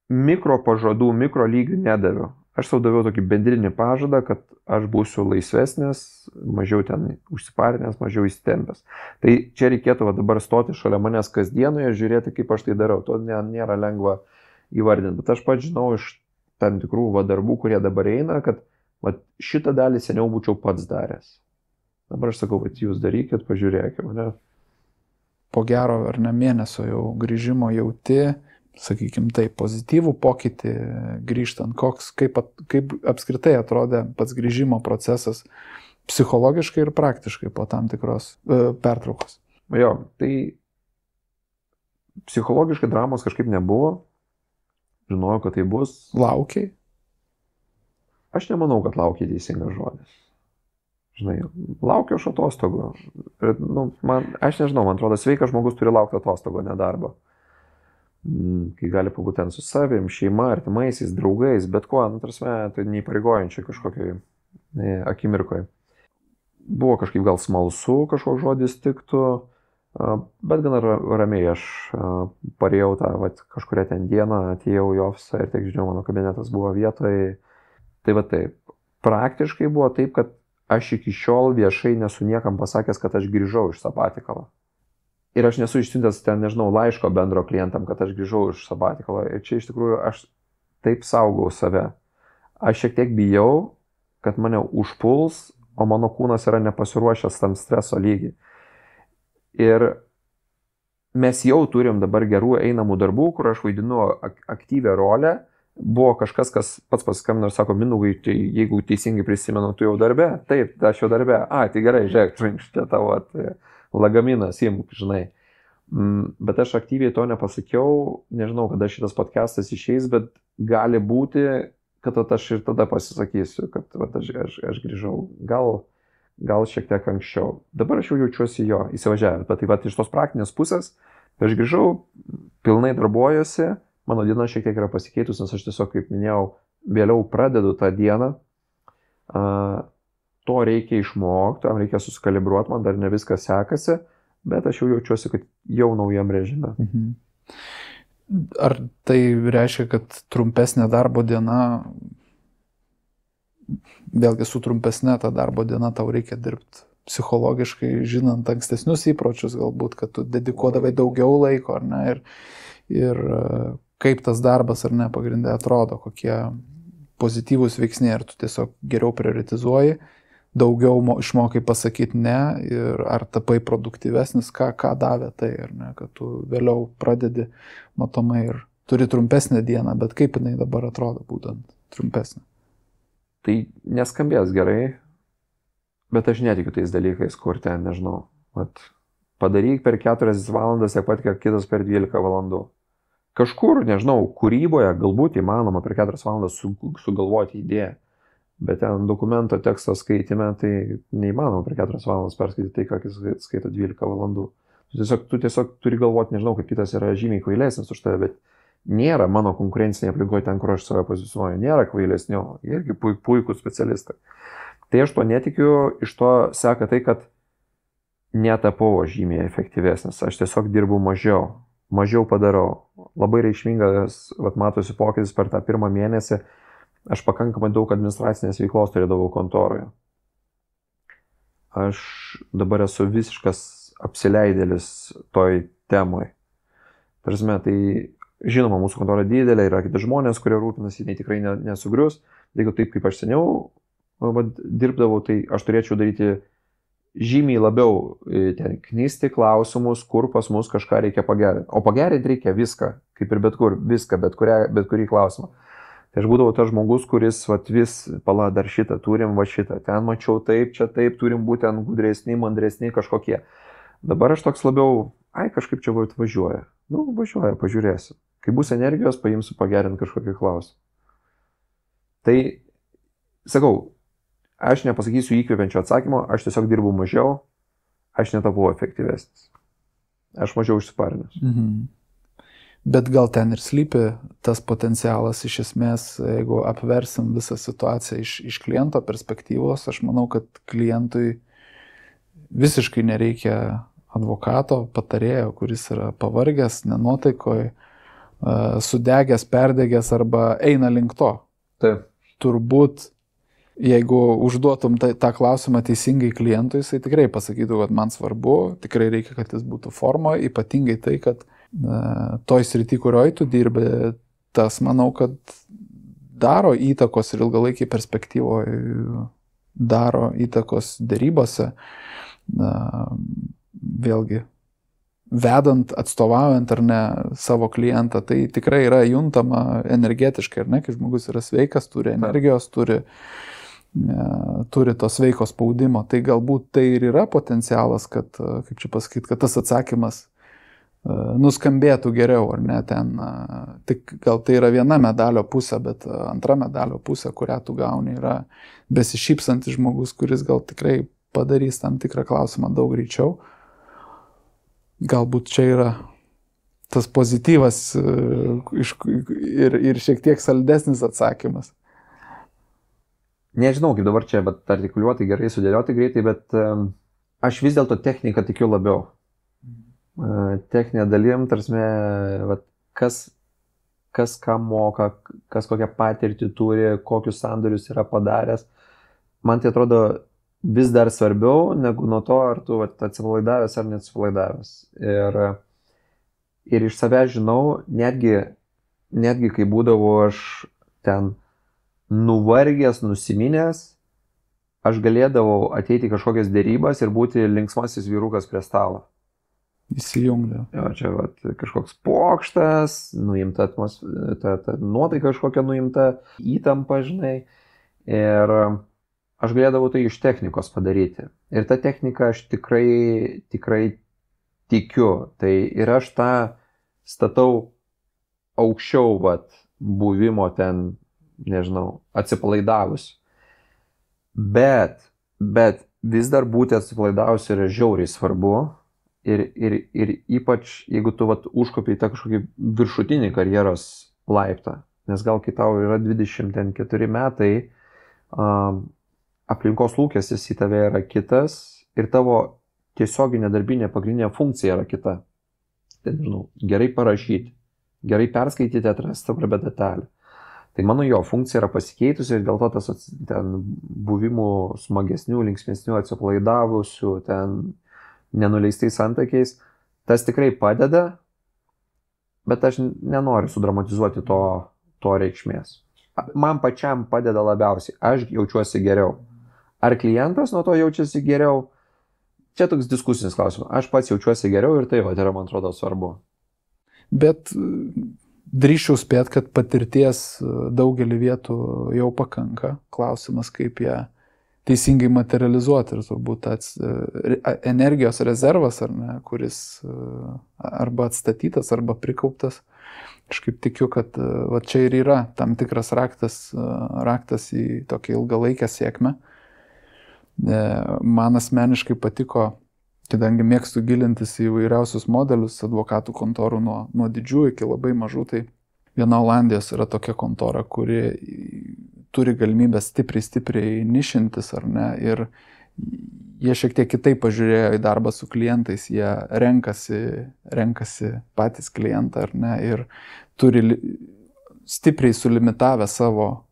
mikro pažadų, mikro lygių nedaviau. Aš savo daviau tokį bendrinį pažadą, kad aš būsiu laisvesnis, mažiau ten užsiparinęs, mažiau įsitempęs. Tai čia reikėtų dabar stoti šalia manęs kasdienoje ir žiūrėti, kaip aš tai darau. To nėra lengva įvardinti. Bet aš pats žinau iš tam tikrų darbų, kurie dabar eina, kad šitą dalį seniau būčiau pats daręs. Dabar aš sakau, kad jūs darykit, pažiūrėkit mane. Po gero ar ne mėnesio jau grįžimo jauti, sakykime, tai pozityvų pokytį grįžtant, kaip apskritai atrodė pats grįžimo procesas psichologiškai ir praktiškai po tam tikros pertraukos. Jo, tai psichologiškai dramos kažkaip nebuvo, žinojau, kad tai bus. Laukiai? Aš nemanau, kad laukiai teisingas žodis. Žinai, laukiu aš atostogų. Aš nežinau, man atrodo, sveikas žmogus turi laukti atostogų, ne darbo. Kai gali pabūti ten su savim, šeima, artimaisiais, draugais, bet kuo, tai neįpareigojančiai kažkokiai akimirkoje. Buvo kažkaip gal smalsu, kažkoks žodis tiktų, bet gana ramiai aš parėjau tą kažkurią ten dieną, atėjau į ofisą ir tiek žinau, mano kabinetas buvo vietoje. Tai taip, praktiškai buvo taip, kad aš iki šiol viešai nesu niekam pasakęs, kad aš grįžau iš sabatikalo. Ir aš nesu išsiuntęs ten, nežinau, laiško bendro klientam, kad aš grįžau iš sabatikalo. Ir čia iš tikrųjų aš taip saugau save. Aš šiek tiek bijau, kad mane užpuls, o mano kūnas yra nepasiruošęs tam streso lygiai. Ir mes jau turim dabar gerų einamų darbų, kur aš vaidinu aktyvią rolę. Buvo kažkas, kas pats paskambino ir sako, Mindaugai, tai jeigu teisingai prisimenu, tu jau darbe? Taip, aš jau darbe. Tai gerai, žiūrėk, čia tavo lagaminas, imk, žinai. Bet aš aktyviai to nepasakiau, nežinau, kada šitas podcastas išeis, bet gali būti, kad aš ir tada pasisakysiu, kad aš grįžau. Gal šiek tiek anksčiau. Dabar aš jau jaučiuosi įsivažiavęs, bet tai iš tos praktinės pusės, aš grįžau, pilnai darbuojuosi, mano diena šiek tiek yra pasikeitus, nes aš tiesiog, kaip minėjau, vėliau pradedu tą dieną. To reikia išmokti, tam reikia susikalibruoti, man dar ne viskas sekasi, bet aš jau jaučiuosi, kad jau naujam režime. Ar tai reiškia, kad trumpesnė darbo diena, vėlgi su trumpesnė ta darbo diena tau reikia dirbti psichologiškai, žinant ankstesnius įpročius, galbūt, kad tu dedikuodavai daugiau laiko, ar ne, ir kaip tas darbas, ar ne, pagrindė atrodo, kokie pozityvūs veiksniai, ar tu tiesiog geriau prioritizuoji, daugiau išmokai pasakyti ne, ir ar tapai produktyvesnis, ką davė tai, ar ne, kad tu vėliau pradedi matomai ir turi trumpesnę dieną, bet kaip jinai dabar atrodo būtent trumpesnė? Tai neskambės gerai, bet aš netikiu tais dalykais, kur ten, nežinau, padaryk per 4 valandas, tiek pat, kiek kitas per 12 valandų. Kažkur, nežinau, kūryboje galbūt įmanoma per 4 valandas sugalvoti idėją. Bet ten dokumento teksto skaitime, tai neįmanoma per 4 valandas perskaityti tai, ką jis skaito 12 valandų. Tu tiesiog turi galvoti, nežinau, kad kitas yra žymiai kvailesnis už tave, bet nėra mano konkurencinė aplinkoje ten, kur aš save pozicionuoju, nėra kvailesnio, irgi puikūs specialistai. Tai aš to netikiu, iš to seka tai, kad netapau žymiai efektyvesnis, aš tiesiog dirbu mažiau padarau. Labai reikšmingas, matosi pokytis per tą pirmą mėnesį. Aš pakankamai daug administracinės veiklos turėdavau kontoroje. Aš dabar esu visiškas apsileidėlis toj temoj. Prasme, tai žinoma, mūsų kontora didelė, yra kiti žmonės, kurie rūpinasi, jinai tikrai nesugrius. Jeigu taip, kaip aš seniau dirbdavau, tai aš turėčiau daryti žymiai labiau ten knisti klausimus, kur pas mus kažką reikia pagerinti. O pagerinti reikia viską, kaip ir bet kur, viską, bet kurį klausimą. Tai aš būdavau tas žmogus, kuris dar šitą turim, šitą, ten mačiau taip, čia taip, turim būti ten gudresni, mandresni kažkokie. Dabar aš toks labiau, kažkaip čia važiuoja. Važiuoja, pažiūrėsiu. Kai bus energijos, paimsiu pagerinti kažkokį klausimą. Tai, sakau, aš nepasakysiu įkvepiančio atsakymo, aš tiesiog dirbu mažiau, aš netapau efektyvesnis. Aš mažiau užsiparinęs. Bet gal ten ir slypi tas potencialas iš esmės, jeigu apversim visą situaciją iš kliento perspektyvos, aš manau, kad klientui visiškai nereikia advokato, patarėjo, kuris yra pavargęs, nenuotaikoj, sudegęs, perdegęs arba eina link to. Taip. Turbūt, jeigu užduotum tą klausimą teisingai klientui, jisai tikrai pasakytų, kad man svarbu, tikrai reikia, kad jis būtų formoje, ypatingai tai, kad toj srity, kurioje tu dirbi, tas, manau, kad daro įtakos ir ilgalaikiai perspektyvoje daro įtakos dėrybose. Vėlgi, vedant, atstovaujant ar ne savo klientą, tai tikrai yra juntama energetiškai, ar ne, kai žmogus yra sveikas, turi energijos, turi to sveiko spaudimo. Tai galbūt tai ir yra potencialas, kad, kaip čia pasakyti, kad tas atsakymas nuskambėtų geriau, ar ne, ten, tik gal tai yra viena medalio pusė, bet antra medalio pusė, kurią tu gauni, yra besišypsantis žmogus, kuris gal tikrai padarys tam tikrą klausimą daug greičiau. Galbūt čia yra tas pozityvas ir šiek tiek saldesnis atsakymas. Nežinau, kaip dabar čia, bet artikuliuoti gerai, sudėlioti greitai, bet aš vis dėlto techniką tikiu labiau. Techninė dalim, tarsi, kas ką moka, kas kokią patirtį turi, kokius sandorius yra padaręs. Man tai atrodo vis dar svarbiau negu nuo to, ar tu atsipalaidavęs ar neatsipalaidavęs. Ir iš savęs žinau, netgi kai būdavau aš ten nuvargęs, nusiminęs, aš galėdavau ateiti kažkokias dėrybas ir būti linksmasis vyrukas prie stalo. Įsijungdavau. Jo, čia kažkoks pokštas, nuimta ta nuotaika kažkokia nuimta, įtampa, žinai. Ir aš galėdavau tai iš technikos padaryti. Ir tą techniką aš tikrai tikiu. Tai ir aš tą statau aukščiau buvimo ten, nežinau, atsipalaidavus. Bet vis dar būti atsipalaidavus yra žiauriai svarbu. Ir ypač, jeigu tu užkopi į tą kažkokį viršutinį karjeros laiptą, nes gal kai tau yra 24 metai, aplinkos lūkestis į tave yra kitas ir tavo tiesioginė darbinė pagrindinė funkcija yra kita. Tai, nežinau, gerai parašyti, gerai perskaityti, atrasti svarbią detalę. Tai mano jo funkcija yra pasikeitusi ir dėl to tas ten buvimų smagesnių, linksmesnių, atsipalaidavusių, ten nenuleistais santykiais, tas tikrai padeda, bet aš nenoriu sudramatizuoti to reikšmės. Man pačiam padeda labiausiai, aš jaučiuosi geriau. Ar klientas nuo to jaučiasi geriau? Čia toks diskusinis klausimas. Aš pats jaučiuosi geriau ir tai yra, man atrodo, svarbu. Bet drįščiau spėt, kad patirties daugelį vietų jau pakanka. Klausimas, kaip ją teisingai materializuoti ir turbūt energijos rezervas, ar ne, kuris arba atstatytas, arba prikauptas. Aš kaip tikiu, kad čia ir yra tam tikras raktas į tokią ilgalaikę sėkmę. Man asmeniškai patiko, kadangi mėgstu gilintis į įvairiausius modelius advokatų kontorų nuo didžiųjų iki labai mažų, tai viena Olandijos yra tokia kontora, kuri turi galimybę stipriai nišintis, ar ne, ir jie šiek tiek kitaip pažiūrėjo į darbą su klientais, jie renkasi patys klientą, ar ne, ir turi stipriai sulimitavę savo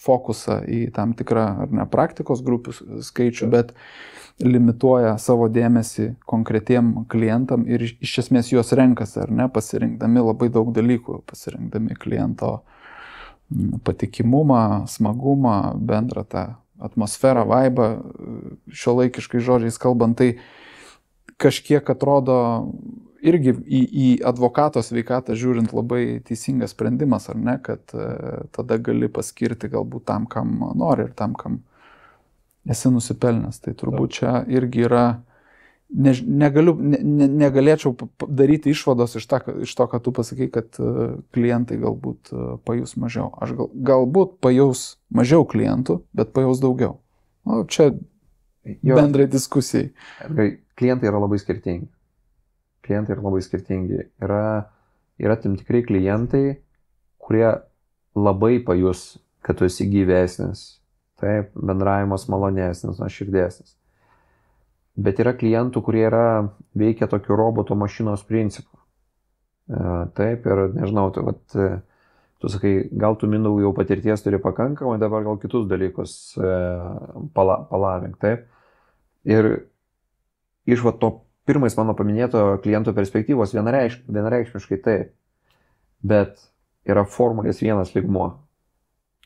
fokusą į tam tikrą, ar ne, praktikos grupių skaičių, bet limituoja savo dėmesį konkretiem klientam ir iš esmės juos renkasi, ar ne, pasirinkdami labai daug dalykų, pasirinkdami kliento patikimumą, smagumą, bendrą tą atmosferą, vaibą, šiuolaikiškai žodžiais kalbant, tai kažkiek atrodo irgi į advokato sveikatą žiūrint labai teisingas sprendimas, ar ne, kad tada gali paskirti galbūt tam, kam nori ir tam, kam esi nusipelnęs. Tai turbūt čia irgi yra, negalėčiau daryti išvados iš to, kad tu pasakai, kad klientai galbūt pajus mažiau. Aš galbūt pajaus mažiau klientų, bet pajaus daugiau. O čia bendrai diskusijai. Klientai yra labai skirtingi. Yra tam tikrai klientai, kurie labai pajus, kad tu esi gyvesnis. Taip, bendravimas malonesnis, nuoširdesnis. Bet yra klientų, kurie veikia tokiu roboto mašinos principu. Taip, ir nežinau, tu sakai, gal tu Mindaugai jau patirties turi pakankamai, dabar gal kitus dalykus palavink, taip. Ir iš to pirmais mano paminėto kliento perspektyvos vienareikšmiškai taip. Bet yra Formulės 1 lygmuo.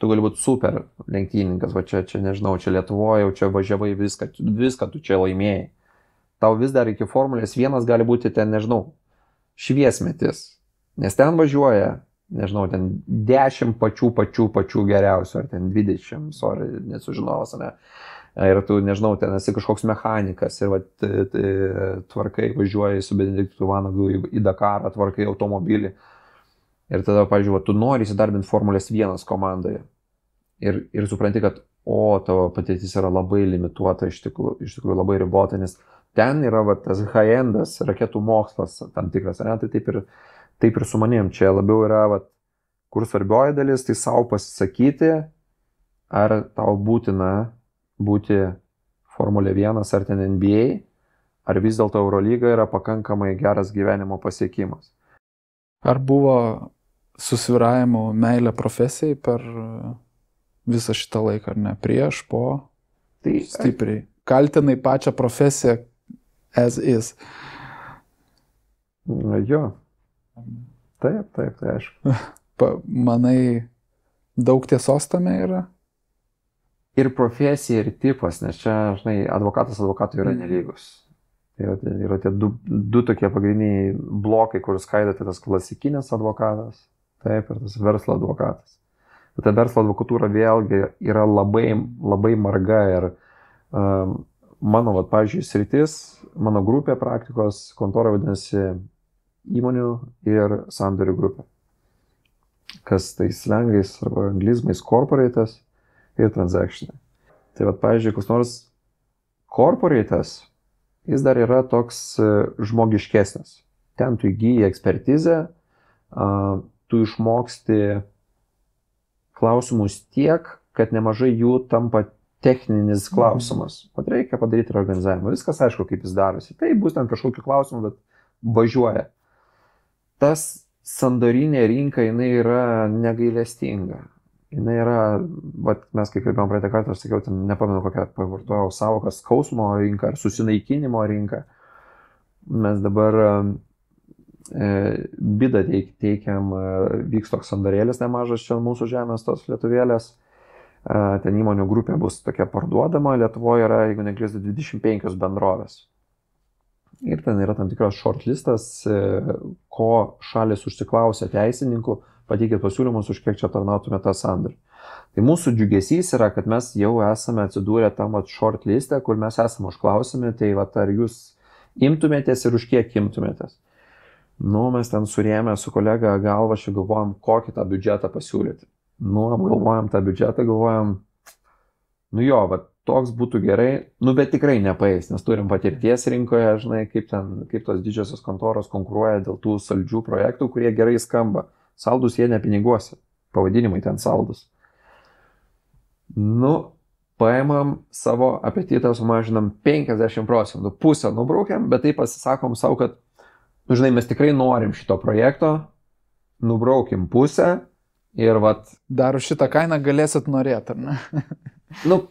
Tu gali būti super lenktynininkas, va čia nežinau, čia Lietuvoje, jau čia važiavai viską tu čia laimėjai. Tau vis dar iki Formulės 1 gali būti ten, nežinau, šviesmetis. Nes ten važiuoja, nežinau, ten 10 pačių geriausių, ar ten 20, nesužinovas, ne. Ir tu, nežinau, ten esi kažkoks mechanikas ir tvarkai važiuoji su Benediktu Vanagu į Dakarą, tvarkai automobilį. Ir tada, pavyzdžiui, tu nori įsidarbinti Formulės 1 komandoje. Ir supranti, kad, tavo patirtis yra labai limituota, iš tikrųjų labai ribota, nes ten yra tas high-endas, raketų mokslas tam tikras, ne? Tai taip ir su manim. Čia labiau yra, kur svarbioji dalis, tai savo pasisakyti, ar tau būtina būti Formulė 1 ar ten NBA, ar vis dėlto Eurolyga yra pakankamai geras gyvenimo pasiekimas. Ar buvo susvyravimų meilė profesijai per visą šitą laiką, ar ne? Prieš, po? Tai stipriai. Kaltinai pačią profesiją as is. Jo. Taip, tai aišku. Manai, daug tiesos tame yra? Ir profesija, ir tipas, nes čia, žinai, advokatas advokatui yra nelygus. Yra tie du tokie pagrindiniai blokai, kur skaidote tas klasikinis advokatas, taip, ir tas verslo advokatas. Ta verslo advokatūra vėlgi yra labai, labai marga ir mano, pavyzdžiui, sritis, mano grupė praktikos kontora vadinasi įmonių ir sandorių grupė. Kas tai slengais arba anglizmais corporatas ir transactionai. Tai pavyzdžiui, kas nors corporatas, jis dar yra toks žmogiškesnis. Ten tu įgyji ekspertizę, tu išmoksti klausimus tiek, kad nemažai jų tampa techninis klausimas. Reikia padaryti organizavimą. Viskas aišku, kaip jis darosi. Tai bus ten kažkokių klausimų, bet važiuoja. Tas sandorinė rinka, jinai yra negailestinga. Jinai yra, mes kai kalbėjom praeitą kartą, aš sakiau, ten nepamenu kokią pavartojau savoką, skausmo rinka ar susinaikinimo rinka. Mes dabar bidą teikiam, vyks toks sandorėlis nemažas čia mūsų žemės, tos lietuvėlės. Ten įmonių grupė bus tokia parduodama, Lietuvoje yra, jeigu neklystu, 25 bendrovės. Ir ten yra tam tikras shortlistas, ko šalis užsiklausė teisininkų, pateikėt pasiūlymus, už kiek čia tarnautume tą sandorį. Tai mūsų džiugesys yra, kad mes jau esame atsidūrę tam shortliste, kur mes esame užklausimi, tai ar jūs imtumėtės ir už kiek imtumėtės. Mes ten surėmę su kolega galva, čia galvojam, kokį tą biudžetą pasiūlyti. Apgalvojam tą biudžetą, galvojam, toks būtų gerai, bet tikrai nepaeis, nes turim patirties rinkoje, žinai, kaip tos didžiosios kontoros konkuruoja dėl tų saldžių projektų, kurie gerai skamba. Saldus jie ne piniguose, pavadinimai ten saldus. Paimam savo apetitą, sumažinam 50%, pusę nubraukiam, bet tai pasisakom savo, kad, žinai, mes tikrai norim šito projekto, nubraukim pusę ir Dar už šitą kainą galėsit norėti, ar ne?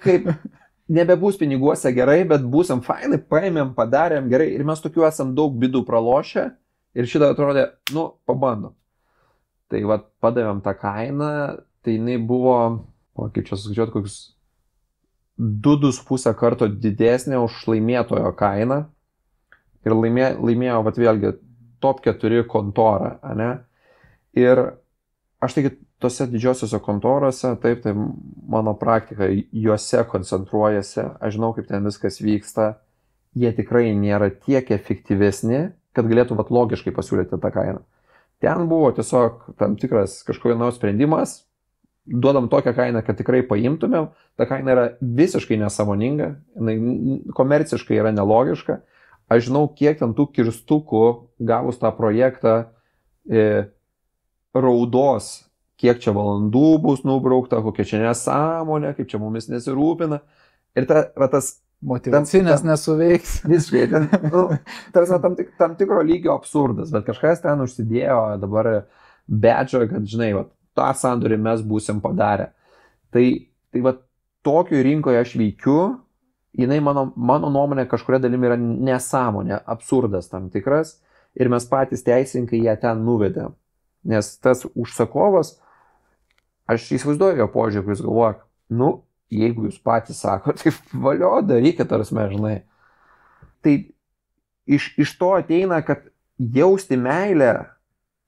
Kaip, nebebus piniguose gerai, bet būsim fainai, paėmėm, padarėm gerai ir mes tokių esam daug bidų pralošę ir šitą atrodė, pabandom. Tai padavėm tą kainą, tai jinai buvo, kaip čia suskaičiuoti, kokius 2,5 karto didesnė už laimėtojo kainą. Ir laimėjo, vėlgi, top 4 kontorą, ne? Ir aš taigi, tose didžiosiuose kontorose, taip, tai mano praktika, juose koncentruojasi, aš žinau, kaip ten viskas vyksta, jie tikrai nėra tiek efektyvesni, kad galėtų logiškai pasiūlyti tą kainą. Ten buvo tiesiog tam tikras kažkokios sprendimas, duodam tokią kainą, kad tikrai paimtumėm, ta kaina yra visiškai nesąmoninga, komerciškai yra nelogiška, aš žinau, kiek ten tų kirstukų gavus tą projektą raudos, kiek čia valandų bus nubraukta, kokia čia nesąmonė, kaip čia mumis nesirūpina. Ir tas motyvacinės nesuveiks. Visiškai, tam tikro lygio absurdas, bet kažkas ten užsidėjo dabar bedžą, kad, žinai, va, tą sandorį mes būsim padarę. Tai va, tokiu rinkoje aš veikiu, jinai mano nuomonė kažkuria dalimi yra nesąmonė, absurdas tam tikras ir mes patys teisininkai ją ten nuvedėm. Nes tas užsakovas, aš įsivaizduoju jo požiūrį, kuris galvoja, nu, jeigu jūs patys sako, tai valio, darykit, arasme, žinai. Tai iš to ateina, kad jausti meilę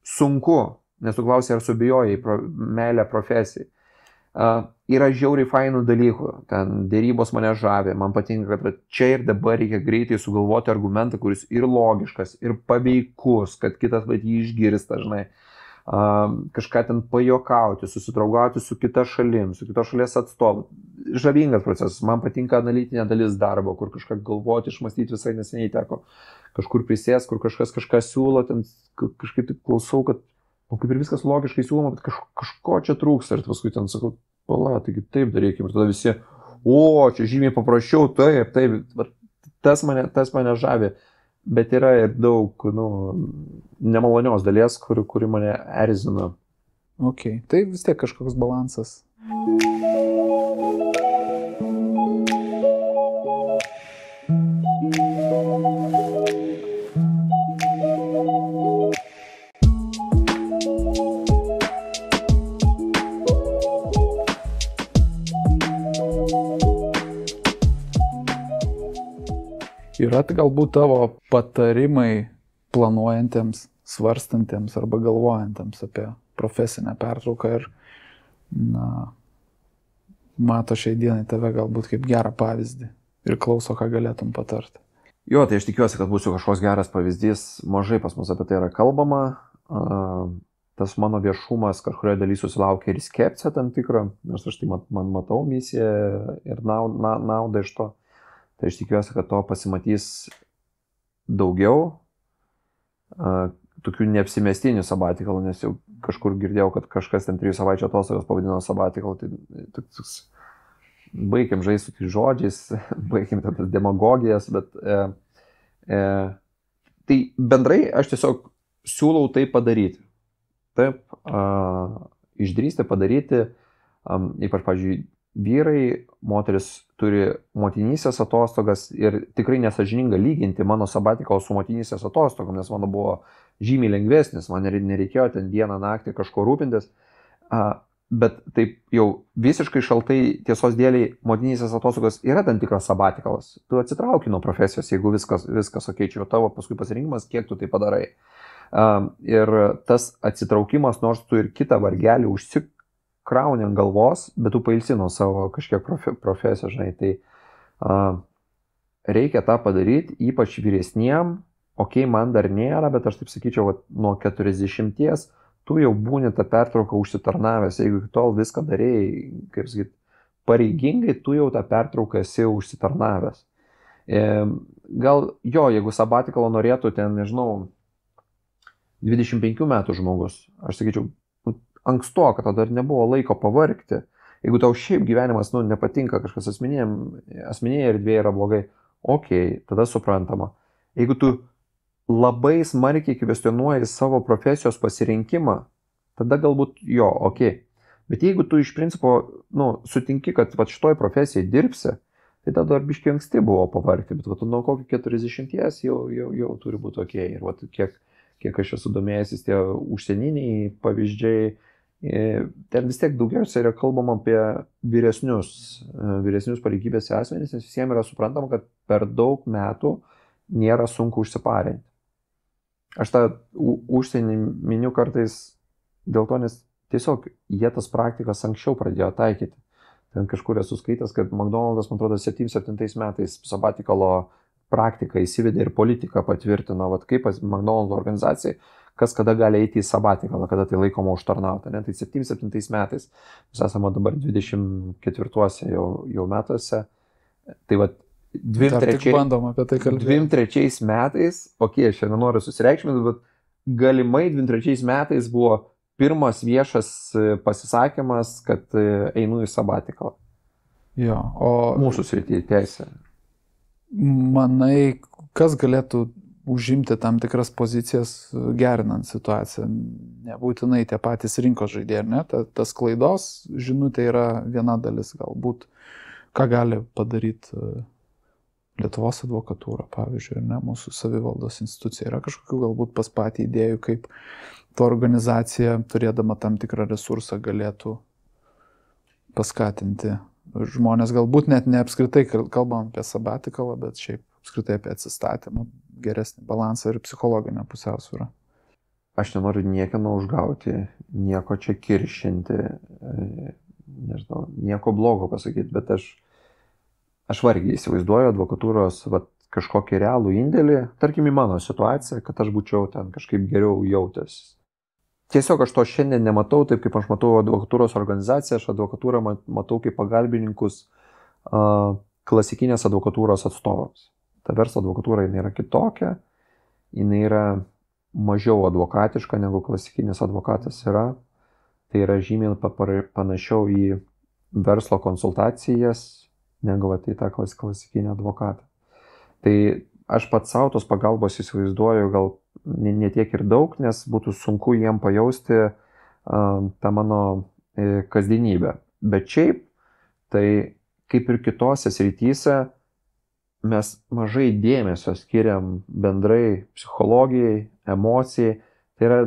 sunku, nes tu klausai, ar subijojai meilę profesijai. Yra žiauriai fainų dalykų, ten dėrybos mane žavi, man patinka, kad čia ir dabar reikia greitai sugalvoti argumentą, kuris ir logiškas, ir paveikus, kad kitas jį išgirsta, žinai. Kažką ten pajokauti, susidraugauti su kita šalim, su kitos šalies atstovu. Žavingas procesas, man patinka analitinė dalis darbo, kur kažką galvoti, išmastyti, visai neseniai teko kažkur prisės, kur kažkas kažką siūlo, ten kažkaip taip klausau, kad kaip ir viskas logiškai siūloma, bet kažko čia trūks, ir paskui ten sakau, pala, taigi taip darykim, ir tada visi, čia žymiai paprasčiau, taip, tas mane žavi. Bet yra ir daug, nemalonios dalies, kuri mane erzina. Ok, tai vis tiek kažkoks balansas. Yra galbūt tavo patarimai planuojantiems, svarstantiems arba galvojantiems apie profesinę pertrauką ir mato šiai dienai tave galbūt kaip gerą pavyzdį ir klauso, ką galėtum patarti. Jo, tai aš tikiuosi, kad būsiu kažkoks geras pavyzdys. Mažai pas mus apie tai yra kalbama. Tas mano viešumas kažkurioje dalyje susilaukia ir skepsio tam tikro, nes aš tai man matau misiją ir naudą iš to. Tai aš tikiuosi, kad to pasimatys daugiau, tokių neapsimestinių sabatikalų, nes jau kažkur girdėjau, kad kažkas ten 3 savaičių atostogas pavadino sabatikalų, tai baigiam žaisti su tais žodžiais, baigiam tas demagogijas, bet tai bendrai aš tiesiog siūlau tai padaryti. Taip, išdrįsti padaryti, ypač, pavyzdžiui, vyrai, moteris turi motinystės atostogas ir tikrai nesąžininga lyginti mano sabatikalo su motinystės atostogom, nes mano buvo žymiai lengvesnis, man nereikėjo ten dieną naktį kažko rūpintis, bet taip jau visiškai šaltai tiesos dėliai motinystės atostogos yra tam tikras sabatikalas. Tu atsitrauki nuo profesijos, jeigu viskas ok, čia jau tavo paskui pasirinkimas, kiek tu tai padarai. Ir tas atsitraukimas, nors tu ir kitą vargelį krauni ant galvos, bet tu pailsi nuo savo kažkiek profesijos, žinai, tai reikia tą padaryti, ypač vyresniem, man dar nėra, bet aš taip sakyčiau, nuo 40 tu jau būni tą pertrauką užsitarnavęs, jeigu iki tol viską darėjai, kaip sakyt, pareigingai, tu jau tą pertrauką esi užsitarnavęs. Gal jo, jeigu sabatikalo norėtų ten, nežinau, 25 metų žmogus, aš sakyčiau, anksto, kad tada dar nebuvo laiko pavargti. Jeigu tau šiaip gyvenimas nepatinka, kažkas asmeninėje erdvėje yra blogai, tada suprantama. Jeigu tu labai smarkiai kvestionuoji savo profesijos pasirinkimą, tada galbūt Bet jeigu tu iš principo sutinki, kad šitoj profesijai dirbsi, tai tada dar biškiai anksti buvo pavargti, bet nuo kokio 40 jau turi būti Ir kiek aš esu domėjęsis, tie užsieniniai pavyzdžiai, ten vis tiek daugiausiai yra kalbama apie vyresnius pareigybės asmenys, nes visiems yra suprantama, kad per daug metų nėra sunku užsiparinti. Aš tą užsienį miniu kartais dėl to, nes tiesiog jie tas praktikas anksčiau pradėjo taikyti. Ten kažkur esu skaitęs, kad McDonald's, man atrodo, 7 metais sabatikalo praktiką įsivedė ir politiką patvirtino, kaip McDonald's organizacijai, kas kada gali eiti į sabatikalą, kada tai laikoma užtarnauta. Tai 7 metais, mes esame dabar 24 jau metuose, tai 23 metais, aš nenoriu susireikšminti, bet galimai 23 metais buvo pirmas viešas pasisakymas, kad einu į sabatikalą. Jo, Mūsų srityje teisė. manai, kas galėtų užimti tam tikras pozicijas gerinant situaciją? Nebūtinai tie patys rinkos žaidėjai, ne? Tas klaidos žinutė yra viena dalis galbūt. Ką gali padaryti Lietuvos advokatūra, pavyzdžiui, ne, mūsų savivaldos institucija? Yra kažkokių galbūt pas patį idėjų, kaip ta organizacija, turėdama tam tikrą resursą, galėtų paskatinti žmonės, galbūt net ne apskritai kalbam apie sabatikalą, bet šiaip apskritai apie atsistatymą, geresnį balansą ir psichologinę pusiausvyrą. Aš nenoriu niekieno užgauti, nieko čia kiršinti, nežinau, nieko blogo pasakyti, bet aš vargiai įsivaizduoju advokatūros kažkokį realų indėlį, tarkim į mano situaciją, kad aš būčiau ten kažkaip geriau jautęs. Tiesiog aš to šiandien nematau taip, kaip aš matau advokatūros organizaciją, aš advokatūrą matau kaip pagalbininkus klasikinės advokatūros atstovams. Ta verslo advokatūra jinai yra kitokia, jinai yra mažiau advokatiška negu klasikinis advokatas yra. Tai yra žymiai panašiau į verslo konsultacijas, negu į tą klasikinį advokatą. Tai aš pats savo tos pagalbos įsivaizduoju gal ne tiek ir daug, nes būtų sunku jiem pajausti tą mano kasdienybę. Bet šiaip, tai kaip ir kitose srityse, mes mažai dėmesio skiriam bendrai psichologijai, emocijai. Tai yra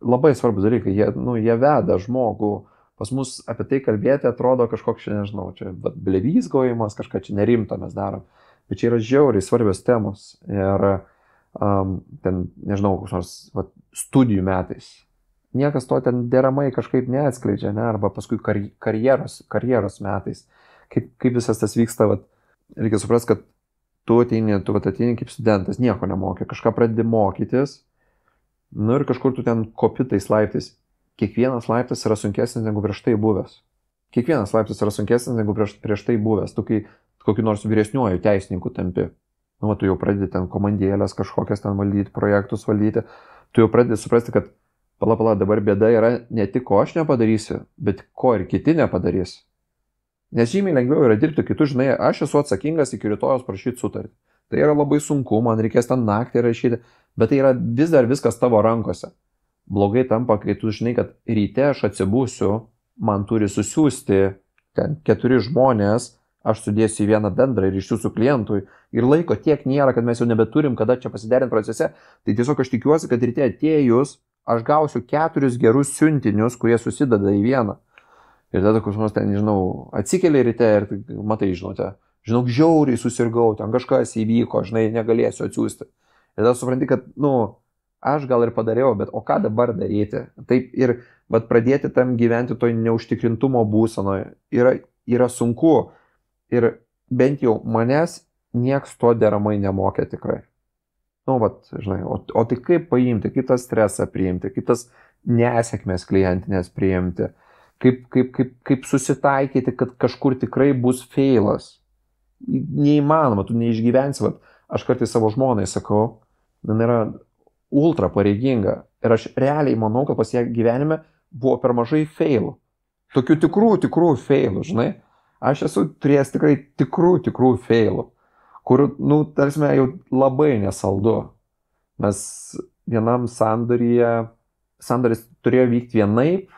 labai svarbus dalykai. Jie veda žmogų. Pas mus apie tai kalbėti atrodo kažkoks, nežinau, čia blevysgojimas, kažką čia nerimto mes darom. Bet čia yra žiauriai svarbios temos. Ir ten, nežinau, koks nors studijų metais. Niekas to ten deramai kažkaip neatskleidžia, ne? Arba paskui karjeros metais. Kaip visas tas vyksta, reikia suprasti, kad tu ateini kaip studentas, nieko nemokė, kažką pradedi mokytis, ir kažkur tu ten kopi tais laiptais. Kiekvienas laiptas yra sunkesnis negu prieš tai buvęs. Kiekvienas laiptas yra sunkesnis negu prieš tai buvęs. Tu kai kokiu nors vyresniuoju teisininku tampi. Tu jau pradedi ten komandėlės kažkokias ten valdyti, projektus valdyti. Tu jau pradedi suprasti, kad pala, dabar bėda yra ne tik ko aš nepadarysiu, bet ko ir kiti nepadarys. Nes žymiai lengviau yra dirbti, kai tu žinai, aš esu atsakingas iki rytojos prašyti sutartį. Tai yra labai sunku, man reikės ten naktį rašyti, bet tai yra vis dar viskas tavo rankose. Blogai tampa, kai tu žinai, kad ryte aš atsibūsiu, man turi susiųsti ten 4 žmonės, aš sudėsiu į vieną bendrą ir išsiųsiu klientui. Ir laiko tiek nėra, kad mes jau nebeturim, kada čia pasiderinti procese. Tai tiesiog aš tikiuosi, kad ryte atėjus, aš gausiu 4 gerus siuntinius, kurie susideda į vieną. Ir tada, kur nors ten, nežinau, atsikeli ryte ir matai, žinote, žiauriai susirgau, ten kažkas įvyko, negalėsiu atsiųsti. Ir tada supranti, kad, aš gal ir padariau, bet o ką dabar daryti? Taip ir pradėti tam gyventi toj neužtikrintumo būsenoje yra sunku. Ir bent jau manęs nieks to deramai nemokė tikrai. O tai kaip paimti, kaip tą stresą priimti, kaip tas nesėkmės klientinės priimti, kaip susitaikyti, kad kažkur tikrai bus feilas. Neįmanoma, tu neišgyvensi. Aš kartais savo žmonai sakau, yra ultra pareiginga. Ir aš realiai manau, kad pas ją gyvenime buvo per mažai failų. Tokių tikrų failų, žinai. Aš esu turėjęs tikrai tikrų failų, kur, tarsi jau labai nesaldu. Mes vienam sandoris turėjo vykti vienaip,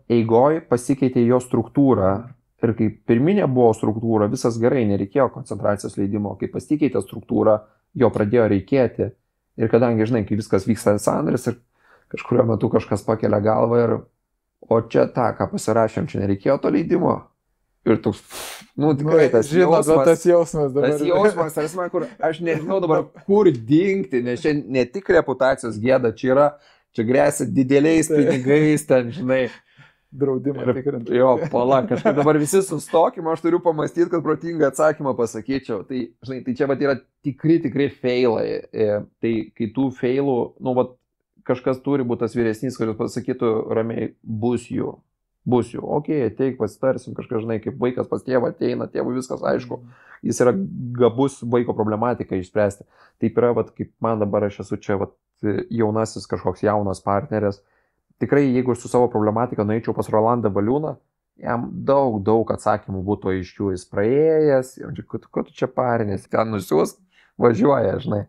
eigoj pasikeitė jo struktūra. Ir kai pirminė buvo struktūra, visas gerai, nereikėjo koncentracijos leidimo. Kai pasikeitė struktūra, jo pradėjo reikėti. Ir kadangi, žinai, kai viskas vyksta sandoris ir kažkurio metu kažkas pakelia galvą ir o čia ką pasirašėm, čia nereikėjo to leidimo. Ir toks, tikrai tas jausmas dabar. Tas jausmas, kur aš nežinau dabar, kur dingti, nes čia ne tik reputacijos gėda, čia grėsia dideliais pinigais, ten, žinai. Draudimą tikrinti. Jo, kažkaip dabar visi sustokim, aš turiu pamastyti, kad protingą atsakymą pasakyčiau. Tai, žinai, tai čia yra tikri failai. Tai kai tų failų, kažkas turi būti tas vyresnis, kuris pasakytų ramiai, bus jų. Ok, ateik, pasitarsim, kažkas, žinai, kaip vaikas pas tėvą ateina, tėvui viskas aišku. Jis yra gabus vaiko problematiką išspręsti. Taip yra, kaip man dabar aš esu čia, jaunasis kažkoks jaunas partneris. Tikrai, jeigu su savo problematika nueičiau pas Rolandą Valiūną, jam daug atsakymų būtų aiškių, jis praėjęs, ko tu čia parinės, ten nusiūs, važiuoja, žinai.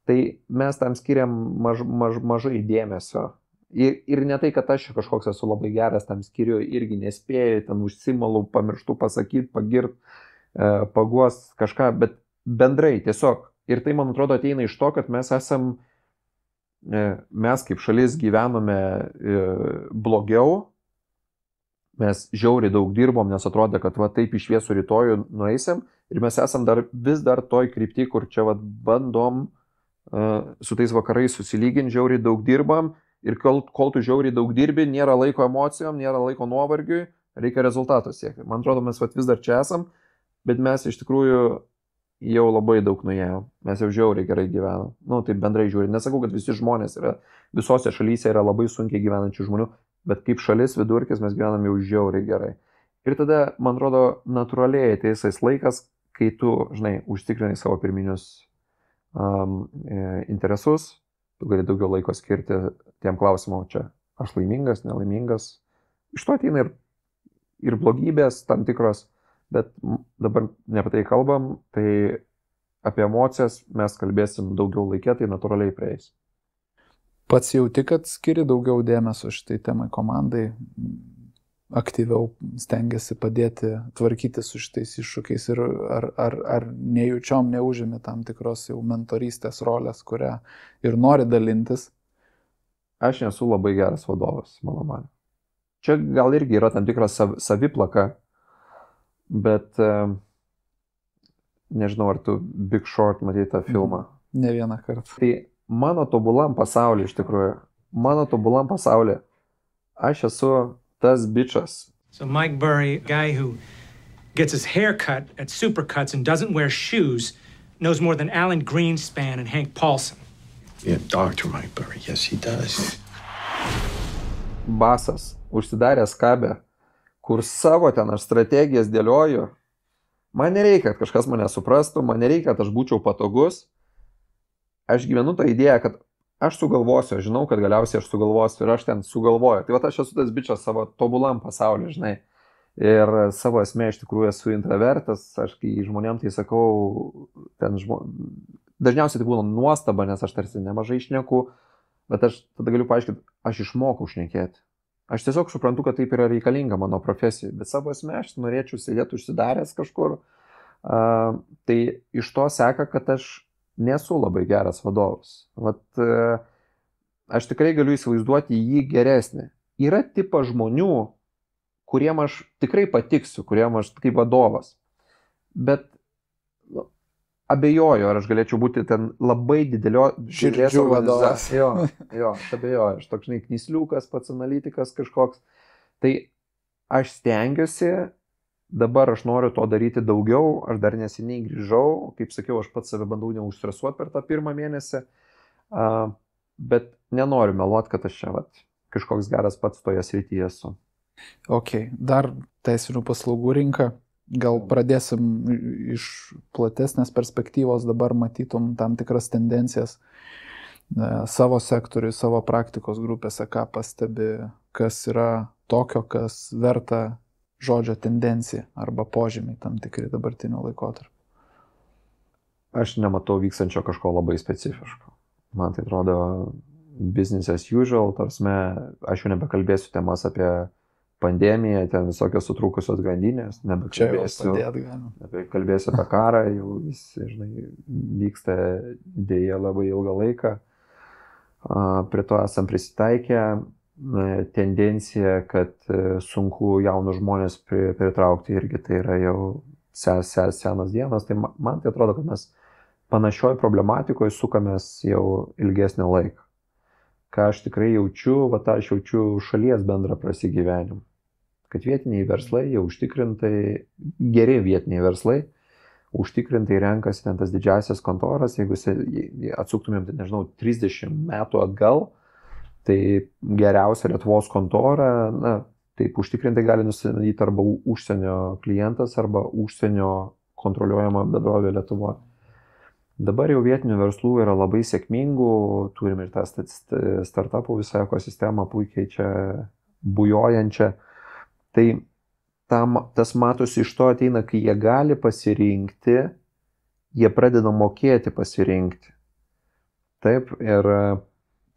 Tai mes tam skiriam mažai dėmesio. Ir ne tai, kad aš kažkoks esu labai geras, tam skiriu irgi nespėju, ten užsimalu, pamirštu pasakyti, pagirt, paguos kažką, bet bendrai tiesiog. Ir tai, man atrodo, ateina iš to, kad mes kaip šalis gyvenome blogiau, mes žiauriai daug dirbom, nes atrodė, kad va taip iš šviesų rytojų nueisim ir mes esam vis dar toj krypty, kur čia va bandom su tais vakarais susilyginti, žiauriai daug dirbam ir kol tu žiauriai daug dirbi, nėra laiko emocijom, nėra laiko nuovargiui, reikia rezultato siekti. Man atrodo, mes vis dar čia esam, bet mes iš tikrųjų jau labai daug nuėjom. Mes jau žiauriai gerai gyvenam. Nu, tai bendrai žiūri. Nesakau, kad visi žmonės visose šalyse yra labai sunkiai gyvenančių žmonių, bet kaip šalis vidurkis mes gyvenam jau žiauriai gerai. Ir tada, man atrodo, natūraliai ateisais laikas, kai tu, žinai, užtikrinai savo pirminius interesus, tu gali daugiau laiko skirti tiem klausimam, čia aš laimingas, nelaimingas. Iš to ateina ir blogybės tam tikros, bet dabar ne apie tai kalbam, tai apie emocijas mes kalbėsim daugiau laikė, tai natūraliai prieis. Pats jauti, kad skiri daugiau dėmesio šitai temai komandai, aktyviau stengiasi padėti tvarkyti su šitais iššūkiais ir ar nejučiom neužimi tam tikros jau mentorystės rolės, kurią ir nori dalintis? Aš nesu labai geras vadovas, mano manė. Čia gal irgi yra tam tikras saviplaka, bet nežinau, ar tu Big Short matei tą filmą. Ne vieną kartą. Tai mano tobulam pasaulyje, iš tikrųjų, aš esu tas bičas. So Mike Burry, a guy who gets his hair cut at Supercuts and doesn't wear shoes, knows more than Alan Greenspan and Hank Paulson. Yeah, Dr. Mike Burry, yes he does. Basas, užsidaręs kabę, kur savo ten aš strategijas dėlioju. Man nereikia, kad kažkas mane suprastų, man nereikia, kad aš būčiau patogus. Aš gyvenu tą idėją, kad aš sugalvosiu, aš žinau, kad galiausiai aš sugalvosiu ir aš ten sugalvoju. Tai va, aš esu tas bičas savo tobulam pasauliu, žinai. Ir savo esmė iš tikrųjų esu intravertas. Aš kai žmonėm tai sakau, dažniausiai tai būna nuostaba, nes aš tarsi nemažai šneku, bet aš tada galiu paaiškinti, aš išmokau šnekėti. Aš tiesiog suprantu, kad taip yra reikalinga mano profesijai, bet savo esmė aš norėčiau sėdėti užsidaręs kažkur. Tai iš to seka, kad aš nesu labai geras vadovas. Vat, aš tikrai galiu įsivaizduoti jį geresnį. Yra tipas žmonių, kuriem aš tikrai patiksiu, kuriem aš kaip vadovas. Bet abejoju, ar aš galėčiau būti ten labai didelės vadovas. Jo, aš abejoju. Aš toks, žinai, knysliukas, pats analitikas kažkoks. Tai aš stengiuosi. Dabar aš noriu to daryti daugiau, aš dar neseniai grįžau, kaip sakiau, aš pats save bandau neužstresuoti per tą pirmą mėnesį, bet nenoriu meluoti, kad aš čia kažkoks geras pats toje srityje esu. Ok, dar teisinių paslaugų rinka, gal pradėsim iš platesnės perspektyvos, dabar matytum tam tikras tendencijas savo sektoriui, savo praktikos grupėse, ką pastebi, kas yra tokio, kas verta žodžio tendencija arba požymiai tam tikri dabartinio laikotarpio. Aš nematau vykstančio kažko labai specifiško. Man tai atrodo business as usual, tarsi aš jau nebekalbėsiu temas apie pandemiją, ten visokios sutrūkusios grandinės, nebekalbėsiu apie karą, jau jis, žinai, vyksta dėja labai ilgą laiką. Prie to esam prisitaikę. Tendencija, kad sunku jaunus žmonės pritraukti irgi tai yra jau senas dienas, tai man tai atrodo, kad mes panašioj problematikoje sukamės jau ilgesnį laiką. Ką aš tikrai jaučiu, aš jaučiu šalies bendrą prasigyvenimą. Kad vietiniai verslai jau užtikrintai, geri vietiniai verslai, užtikrintai renkasi ten tas didžiasias kontoras, jeigu atsuktumėm, tai nežinau, 30 metų atgal, tai geriausia Lietuvos kontora, taip užtikrintai gali nusimatyti arba užsienio klientas, arba užsienio kontroliuojama bendrovė Lietuvoje. Dabar jau vietinių verslų yra labai sėkmingų, turim ir tą startupų visą ekosistemą puikiai čia bujojančią. Tai tas matosi iš to ateina, kai jie gali pasirinkti, jie pradeda mokėti pasirinkti. Taip, ir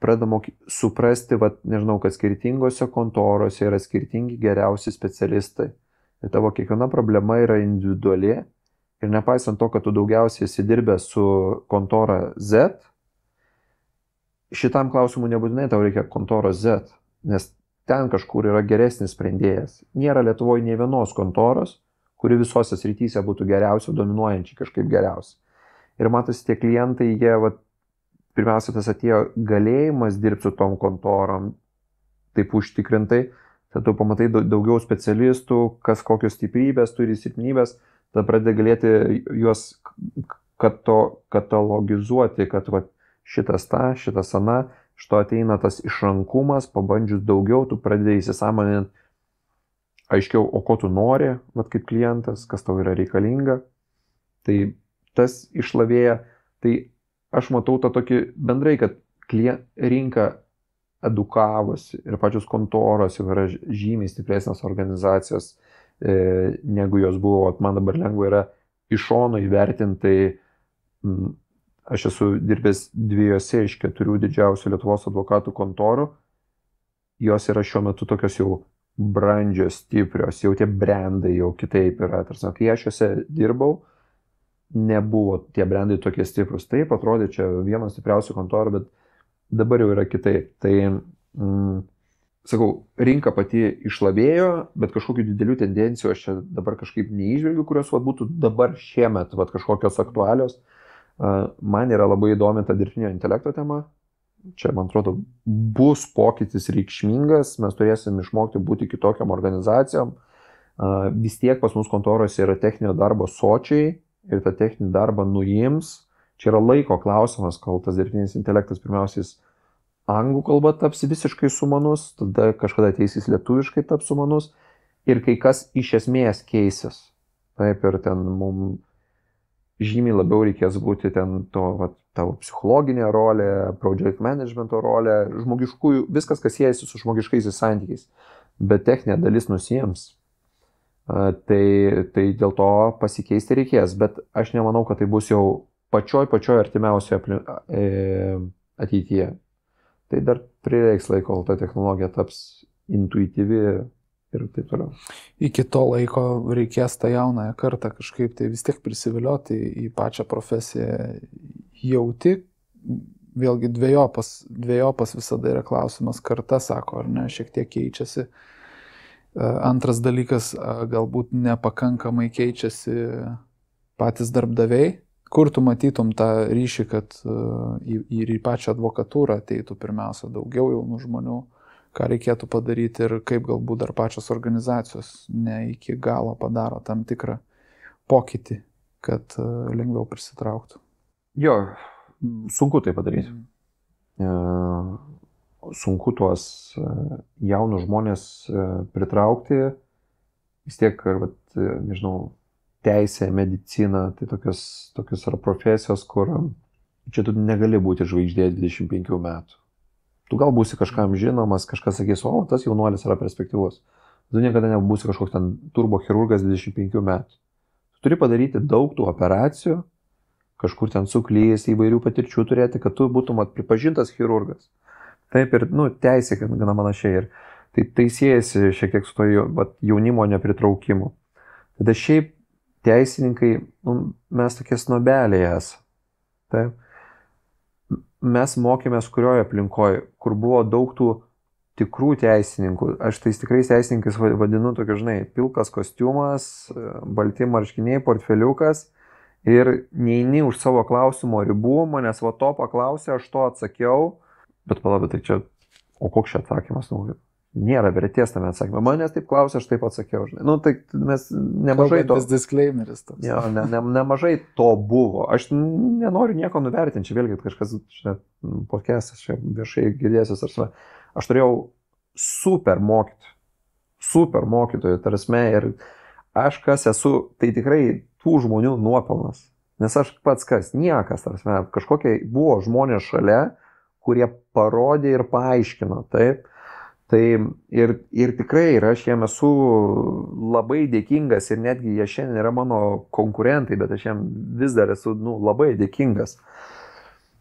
pradeda suprasti, nežinau, kad skirtingose kontorose yra skirtingi geriausi specialistai. Ir tavo kiekviena problema yra individuali. Ir nepaisant to, kad tu daugiausiai esi dirbęs su kontora Z, šitam klausimui nebūtinai tau reikia kontoros Z, nes ten kažkur yra geresnis sprendėjas. Nėra Lietuvoje nei vienos kontoros, kuri visose srityse būtų geriausia, dominuojančiai kažkaip geriausia. Ir matosi, tie klientai, jie, pirmiausia, tas atėjo galėjimas dirbti su tom kontorom taip užtikrintai, tad tu pamatai daugiau specialistų, kas kokios stiprybės turi, silpnybės, tada pradedi galėti juos katalogizuoti, kad šitas šitas ana, iš to ateina tas išrankumas, pabandžius daugiau, tu pradedi įsisąmoninti aiškiau, o ko tu nori, kaip klientas, kas tau yra reikalinga. Tai tas išlavėja, tai aš matau tą tokį bendrai, kad rinka edukavosi ir pačios kontoros jau yra žymiai stipresnės organizacijos, negu jos buvo. Man dabar lengva yra iš šono įvertinti. Aš esu dirbęs 2 iš 4 didžiausių Lietuvos advokatų kontorų. Jos yra šiuo metu tokios jau brandžios, stiprios, jau tie brandai jau kitaip yra. Tarsi, kai aš juose dirbau, nebuvo tie brandai tokie stiprus. Taip, atrodė čia vienas stipriausių kontorų, bet dabar jau yra kitaip. Tai, sakau, rinka pati išlavėjo, bet kažkokių didelių tendencijų aš čia dabar kažkaip neįžvelgiu, kurios būtų dabar šiemet kažkokios aktualios. Man yra labai įdomi ta dirbtinio intelekto tema. Čia, man atrodo, bus pokytis reikšmingas, mes turėsim išmokti būti kitokiam organizacijom. Vis tiek pas mus kontorose yra techninio darbo sočiai ir tą techninį darbą nuims. Čia yra laiko klausimas, kol tas dirbtinis intelektas pirmiausiais anglų kalba taps visiškai sumanus, tada kažkada ateis lietuviškai taps sumanus ir kai kas iš esmės keisis. Taip, ir ten mums žymiai labiau reikės būti ten tavo psichologinė rolė, project managemento rolė, žmogiškųjų, viskas, kas siejasi su žmogiškaisiais santykiais. Bet techninė dalis nusiims. Tai dėl to pasikeisti reikės. Bet aš nemanau, kad tai bus jau pačioj artimiausioje ateityje. Tai dar prireiks laiko, kol ta technologija taps intuityvi ir taip toliau. Iki to laiko reikės tą jaunąją kartą kažkaip tai vis tiek prisivilioti į pačią profesiją. Jauti, vėlgi dvejopas visada yra klausimas, karta, sako, ar ne, šiek tiek keičiasi. Antras dalykas, galbūt nepakankamai keičiasi patys darbdaviai. Kur tu matytum tą ryšį, kad ir į pačią advokatūrą ateitų pirmiausia daugiau jaunų žmonių, ką reikėtų padaryti ir kaip galbūt dar pačios organizacijos ne iki galo padaro tam tikrą pokytį, kad lengviau prisitrauktų. Jo, sunku tai padaryti. Sunku tuos jaunus žmonės pritraukti. Vis tiek, nežinau, teisė, medicina, tai tokios yra profesijos, kur čia tu negali būti žvaigždė 25 metų. Tu gal būsi kažkam žinomas, kažkas sakys, o tas jaunuolis yra perspektyvus. Tu niekada nebūsi kažkoks ten turbochirurgas 25 metų. Tu turi padaryti daug tų operacijų, kažkur ten suklyjęs, įvairių patirčių turėti, kad tu būtum pripažintas chirurgas. Taip ir, teisė, gana panašiai. Ir tai siejasi šiek tiek su to jaunimo nepritraukimu. Tada šiaip teisininkai, mes tokie snobeliai esame. Taip. Mes mokėmės kurioje aplinkoje, kur buvo daug tų tikrų teisininkų. Aš tais tikrais teisininkais vadinu tokiu, pilkas kostiumas, balti marškiniai, portfeliukas ir neini už savo klausimo ribų, manęs to paklausė, aš to atsakiau, bet palauk, tai čia, o koks čia atsakymas? Nėra vertės tame atsakymą. Manęs taip klausė, aš taip atsakiau. Tai mes nemažai to... Kalbantis disclaimeris toks. Jo, nemažai to buvo. Aš nenoriu nieko nuvertinti. Čia vėlgi kažkas podcastas, čia viešai girdėsis. Aš turėjau super mokytojų, tarsi, ir aš kas esu, tai tikrai tų žmonių nuopelnas. Nes aš pats kas, niekas, tarsi, kažkokie buvo žmonės šalia, kurie parodė ir paaiškino, taip. Tai ir tikrai, ir aš jiem esu labai dėkingas ir netgi jie šiandien yra mano konkurentai, bet aš jiem vis dar esu labai dėkingas.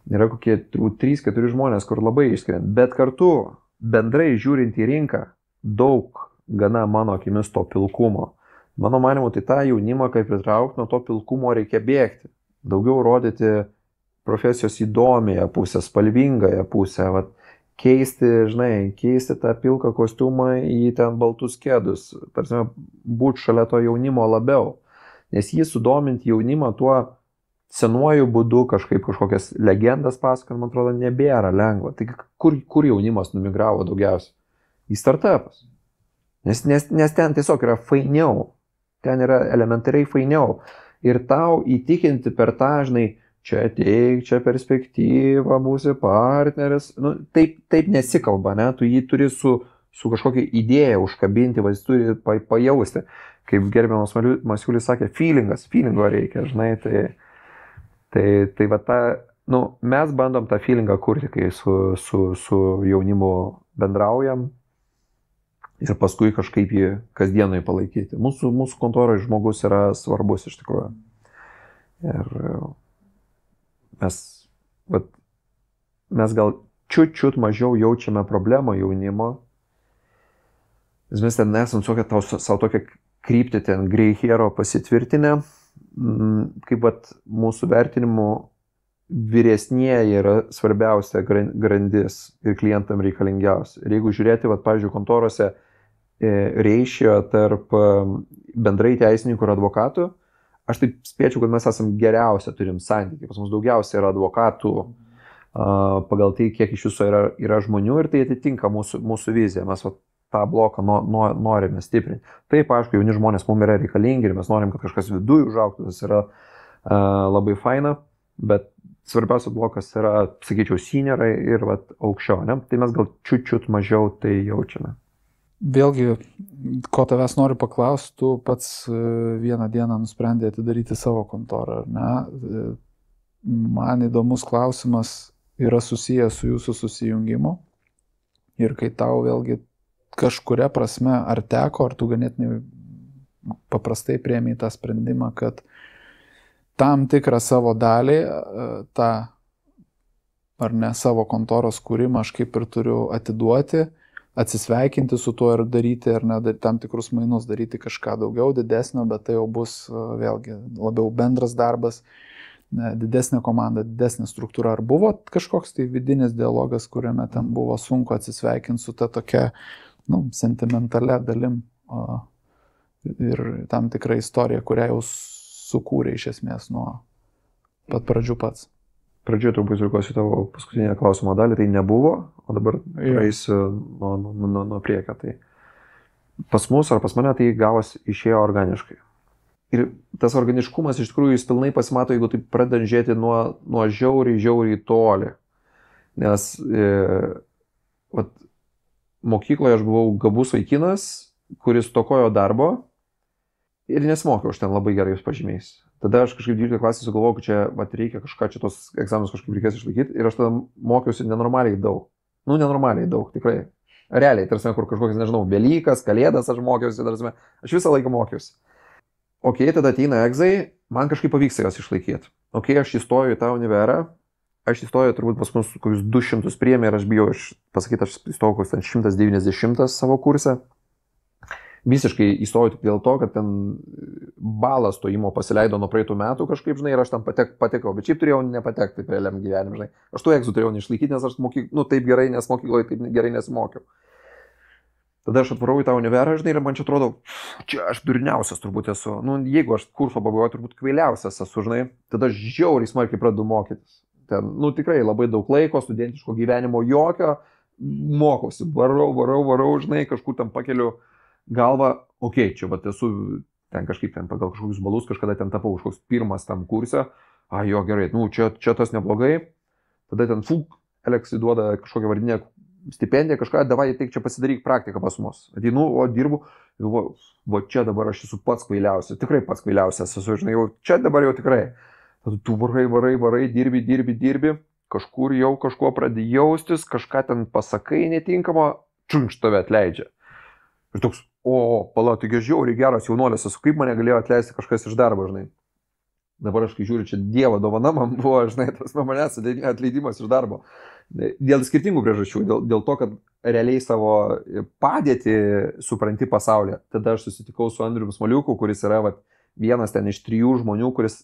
Yra kokie 3-4 žmonės, kur labai išskiriant, bet kartu bendrai žiūrint į rinką, daug gana mano akimis to pilkumo. Mano manimu, tai tą jaunimą, kaip pritraukti, nuo to pilkumo reikia bėgti. Daugiau rodyti profesijos įdomėje pusę, spalvingąją pusę, keisti tą pilką kostiumą į ten baltus kedus, tarsi būti šalia to jaunimo labiau, nes jį sudominti jaunimą tuo senuoju būdu kažkokias legendas pasakant, man atrodo, nebėra lengva. Tai kur jaunimas numigravo daugiausiai? Į startupas. Nes ten tiesiog yra fainiau, ten yra elementariai fainiau. Ir tau įtikinti per tą, čia ateik, čia perspektyva, būsi partneris. Taip nesikalba, ne? Tu jį turi su kažkokia idėja užkabinti, jis turi pajausti. Kaip gerbiamas Masiulis sakė, feelingo reikia, Tai mes bandom tą feelingą kurti, kai su jaunimu bendraujam ir paskui kažkaip jį kasdienai palaikyti. Mūsų kontoroje žmogus yra svarbus iš tikrųjų. Ir mes gal čiut mažiau jaučiame problemą jaunimo. Mes ten nesam savo tokią kryptį ten grey hero pasitvirtinę, kaip mūsų vertinimu vyresnieji yra svarbiausia grandis ir klientam reikalingiausia. Ir jeigu žiūrėti, pavyzdžiui, kontorose ratio tarp bendrai teisininkų ir advokatų, aš taip spėčiau, kad mes esam geriausia, turim santykį. Pas mus daugiausia yra advokatų pagal tai, kiek iš jūsų yra žmonių ir tai atitinka mūsų viziją. Mes tą bloką norime stiprinti. Taip, aišku, jauni žmonės mums yra reikalingi ir mes norim, kad kažkas viduje užauktų, tas yra labai faina, bet svarbiausia blokas yra, sakyčiau, seniorai ir aukščiau, ne? Tai mes gal čiut mažiau tai jaučiame. Vėlgi, ko tavęs noriu paklausti, tu pats vieną dieną nusprendė atidaryti savo kontorą, ar ne? Man įdomus klausimas yra susijęs su jūsų susijungimu ir kai tau vėlgi kažkuria prasme ar teko, ar tu ganėtinai paprastai priėmei tą sprendimą, kad tam tikrą savo dalį, tą ar ne savo kontoros kūrimą aš kaip ir turiu atiduoti, atsisveikinti su tuo ir daryti, ar ne, tam tikrus mainus, daryti kažką daugiau, didesnio, bet tai jau bus vėlgi labiau bendras darbas, didesnė komanda, didesnė struktūra. Ar buvo kažkoks tai vidinis dialogas, kuriame ten buvo sunku atsisveikinti su ta tokia sentimentalia dalim ir tam tikra istorija, kurią jau sukūrė iš esmės nuo pat pradžių pats? Pradžioje turbūt reaguosiu tavo paskutinę klausimo dalį, tai nebuvo, o dabar praeisiu nuo priekio. Tai pas mus ar pas mane tai išėjo organiškai. Ir tas organiškumas iš tikrųjų jis pilnai pasimato, jeigu taip pradedant žiūrėti nuo žiauriai toli. Nes mokykloje aš buvau gabus vaikinas, kuris tokojo darbo ir nesimokiau už ten labai gerais pažymiais. Tada aš kažkaip 12 klasėje sugalvojau, kad čia reikia kažką, čia tos egzaminus kažkaip reikės išlaikyti ir aš tada mokiausi nenormaliai daug. Nenormaliai daug, tikrai. Realiai, tarsi kur kažkokias, nežinau, Velykas, Kalėdas aš mokiausi, tarsi aš visą laiką mokiausi. Ok, tada ateina egzai, man kažkaip pavyksta jos išlaikyti. Ok, aš įstoju į tą univerą, aš įstoju turbūt pas mus kokius 200 priėmė ir aš bijau pasakyti, aš įstojau kokius 190 savo kursą. Visiškai įstojau tik dėl to, kad ten balas stojimo pasileido nuo praeitų metų kažkaip, ir aš tam patekau, bet šiaip turėjau nepatekti realiam gyvenimui, Aš tų egzų turėjau neišlaikyti, nes aš taip gerai, nes mokykloje taip gerai nesimokiau. Tada aš atvarau į tą univerą, ir man čia atrodo, čia aš durniausias turbūt esu. Jeigu aš kurso pabaigoje turbūt kvailiausias esu, tada aš žiauriai smarkiai pradedu mokytis. Ten, tikrai labai daug laiko, studentiško gyvenimo jokio, mokausi, varau, kažkur tam pakeliu galvą, ok, čia esu ten kažkaip ten pagal kažkokius balus, kažkada ten tapau kažkoks pirmas tam kurse, jo gerai, čia tas neblogai, tada ten Aleksai duoda kažkokią vardinę stipendiją, kažką, davai, teik čia pasidaryk praktiką pas mus. Ateinu, dirbu, čia dabar aš esu pats kvailiausias, tikrai pats kvailiausias esu, čia dabar jau tikrai. Tada tu varai, dirbi, kažkur jau kažko pradėjai jaustis, kažką ten pasakai netinkamo, čiunš tave atleidžia. Ir toks, pala, taigi žiauriai geras jaunuolis, esu, kaip mane galėjo atleisti kažkas iš darbo, žinai. Dabar aš kai žiūriu, čia Dievo dovana man buvo, žinai, tas manęs atleidimas iš darbo. Dėl skirtingų priežasčių, dėl to, kad realiai savo padėtį supranti pasaulyje. Tada aš susitikau su Andriumi Smoliuku, kuris yra vienas ten iš 3 žmonių, kuris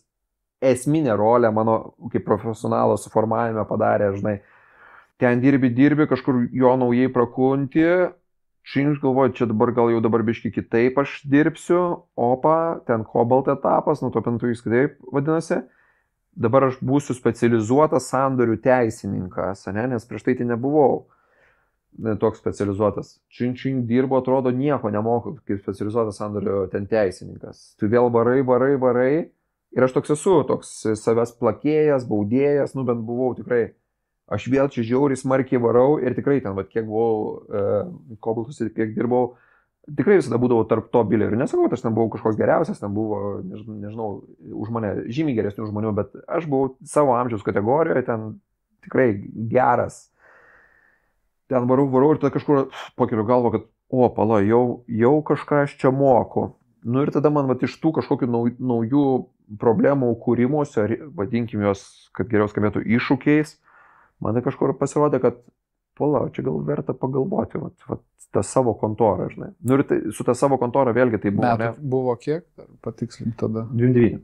esminę rolę mano kaip profesionalo suformavime padarė, žinai. Ten dirbi, kažkur jo naujai prakunti, šinš galvoju, čia dabar biški kitaip aš dirbsiu, ten Cobalt etapas, nuo to penktųjų kitaip vadinasi. Dabar aš būsiu specializuotas sandorių teisininkas, nes prieš tai nebuvau toks specializuotas. Čing dirbo, atrodo, nieko nemoku, kaip specializuotas sandorių ten teisininkas. Tu vėl varai. Ir aš toks esu, toks savęs plakėjas, baudėjas, bent buvau tikrai. Aš vėl čia žiauriai smarkiai varau ir tikrai ten, kiek buvau Cobaltus ir kiek dirbau, tikrai visada būdavau tarp to bilio. Ir nesakau, kad aš ten buvau kažkoks geriausias, ten buvo, nežinau, už mane žymiai geresnių žmonių, bet aš buvau savo amžiaus kategorijoje, ten tikrai geras. Ten varau ir tada kažkur pakeliu galvą, kad, pala, jau kažką aš čia moku. Ir tada man iš tų kažkokių naujų problemų kūrimuose, vadinkim juos, kad geriau skambėtų iššūkiais, man kažkur pasirodė, kad, pala, čia gal verta pagalvoti, tą savo kontorą, žinai. Ir tai, su tą savo kontorą vėlgi tai buvo. Metų buvo kiek? Patikslink tada. 29.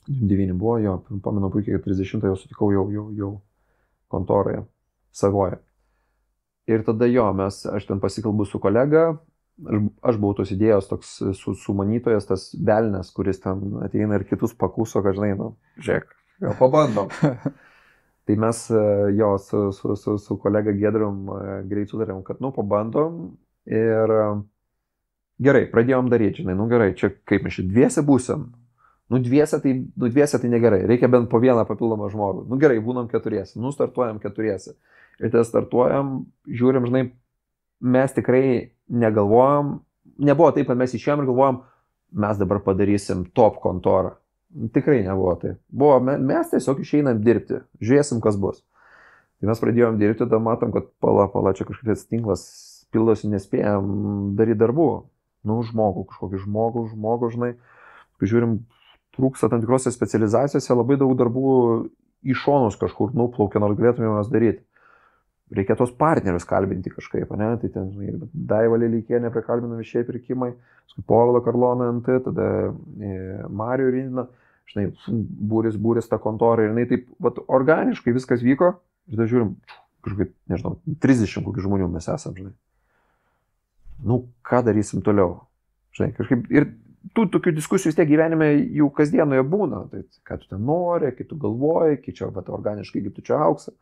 29 buvo, jo, pamenu puikiai, kad 30 jau sutikau jau kontoroje, savoje. Ir tada aš ten pasikalbu su kolega, aš buvau tos idėjos toks sumanytojas, tas velnes, kuris ten ateina ir kitus pakūso, kad žinai, žiūrėk, pabandom. Tai mes su kolega Giedrium greit sutarėm, kad pabandom ir gerai, pradėjom daryti, žinai, gerai, čia kaip mes čia dviese būsim. Dviese tai negerai, reikia bent po vieną papildomą žmogų. Gerai, būnam 4, startuojam 4. Ir tada startuojam, žiūrim, žinai, mes tikrai negalvojam, nebuvo taip, kad mes išėjom ir galvojam, mes dabar padarysim top kontorą. Tikrai nebuvo tai. Mes tiesiog išeinam dirbti, žiūrėsim, kas bus. Tai mes pradėjom dirbti, tada matom, kad pala, čia kažkaip tinklas pildosi, nespėjom daryti darbų. Kažkokį žmogų, žinai. Žiūrim, trūksta tam tikrose specializacijose, labai daug darbų į šonus kažkur nuplaukia, nors galėtume juos daryti. Reikia tos partnerius kalbinti kažkaip, ne? Tai ten, žinai, Daiva Lelykienė prikalbino viešieji pirkimai, Povilo Karloną NT, tada Marijų Rindiną, žinai, būris tą kontorą ir jinai taip, organiškai viskas vyko, ir tada žiūrim, kažkaip, nežinau, 30 kokių žmonių mes esam, žinai. Ką darysim toliau? Žinai, kažkaip, ir tų tokių diskusijų vis tiek gyvenime jų kasdienoje būna, tai ką tu ten nori, kaip tu galvoji, kaip čia, organiškai, kaip tu čia auksi.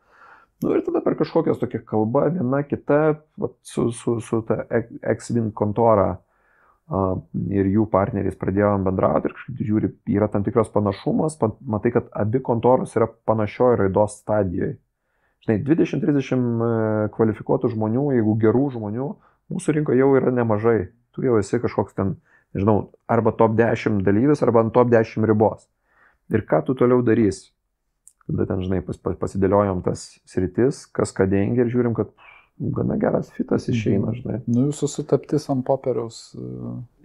Ir tada per kažkokios tokia kalba, viena kita, su ta Exvin kontora ir jų partneriais pradėjom bendrauti ir kažkaip žiūri, yra tam tikras panašumas, matai, kad abi kontoros yra panašioje raidos stadijoje. Žinai, 20-30 kvalifikuotų žmonių, jeigu gerų žmonių, mūsų rinkoje jau yra nemažai. Tu jau esi kažkoks ten, nežinau, arba top 10 dalyvis, arba ant top 10 ribos. Ir ką tu toliau darysi? Tada ten, žinai, pasidėliojom tas sritis, kas ką dengia ir žiūrim, kad gana geras fitas išeina, žinai. Jūsų sutaptis ant popieriaus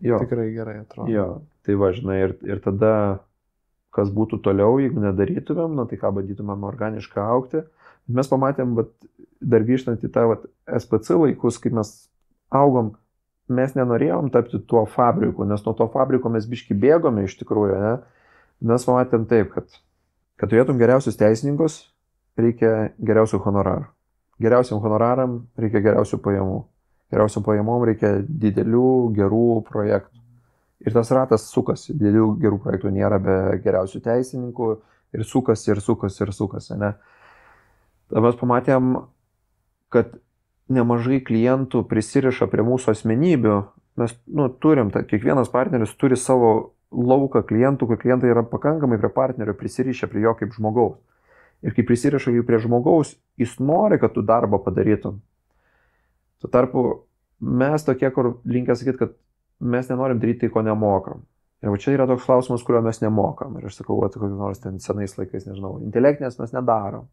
tikrai gerai atrodo. Jo, tai va, žinai, ir tada, kas būtų toliau, jeigu nedarytumėm, tai ką bandytumėm organiškai augti. Mes pamatėm, dar grįžtant į tą SPC laikus, kai mes augom, mes nenorėjom tapti tuo fabriku, nes nuo to fabriko mes biški bėgome iš tikrųjų, ne? Mes pamatėm taip, kad turėtum geriausius teisininkus, reikia geriausių honorarų. Geriausiam honoraram reikia geriausių pajamų. Geriausiam pajamom reikia didelių, gerų projektų. Ir tas ratas sukasi. Didelių, gerų projektų nėra be geriausių teisininkų ir sukasi, ne? Tada mes pamatėm, kad nemažai klientų prisiriša prie mūsų asmenybių. Mes turim, kiekvienas partneris turi savo lauką klientų, kai klientai yra pakankamai prie partnerio prisirišę prie jo kaip žmogaus. Ir kai prisiriša jų prie žmogaus, jis nori, kad tu darbą padarytum. Tuo tarpu mes tokie, kur linkę sakyti, kad mes nenorim daryti tai, ko nemokam. Ir va čia yra toks klausimas, kurio mes nemokam. Ir aš sakau, kokiu nors ten senais laikais, nežinau, intelektinės mes nedarom.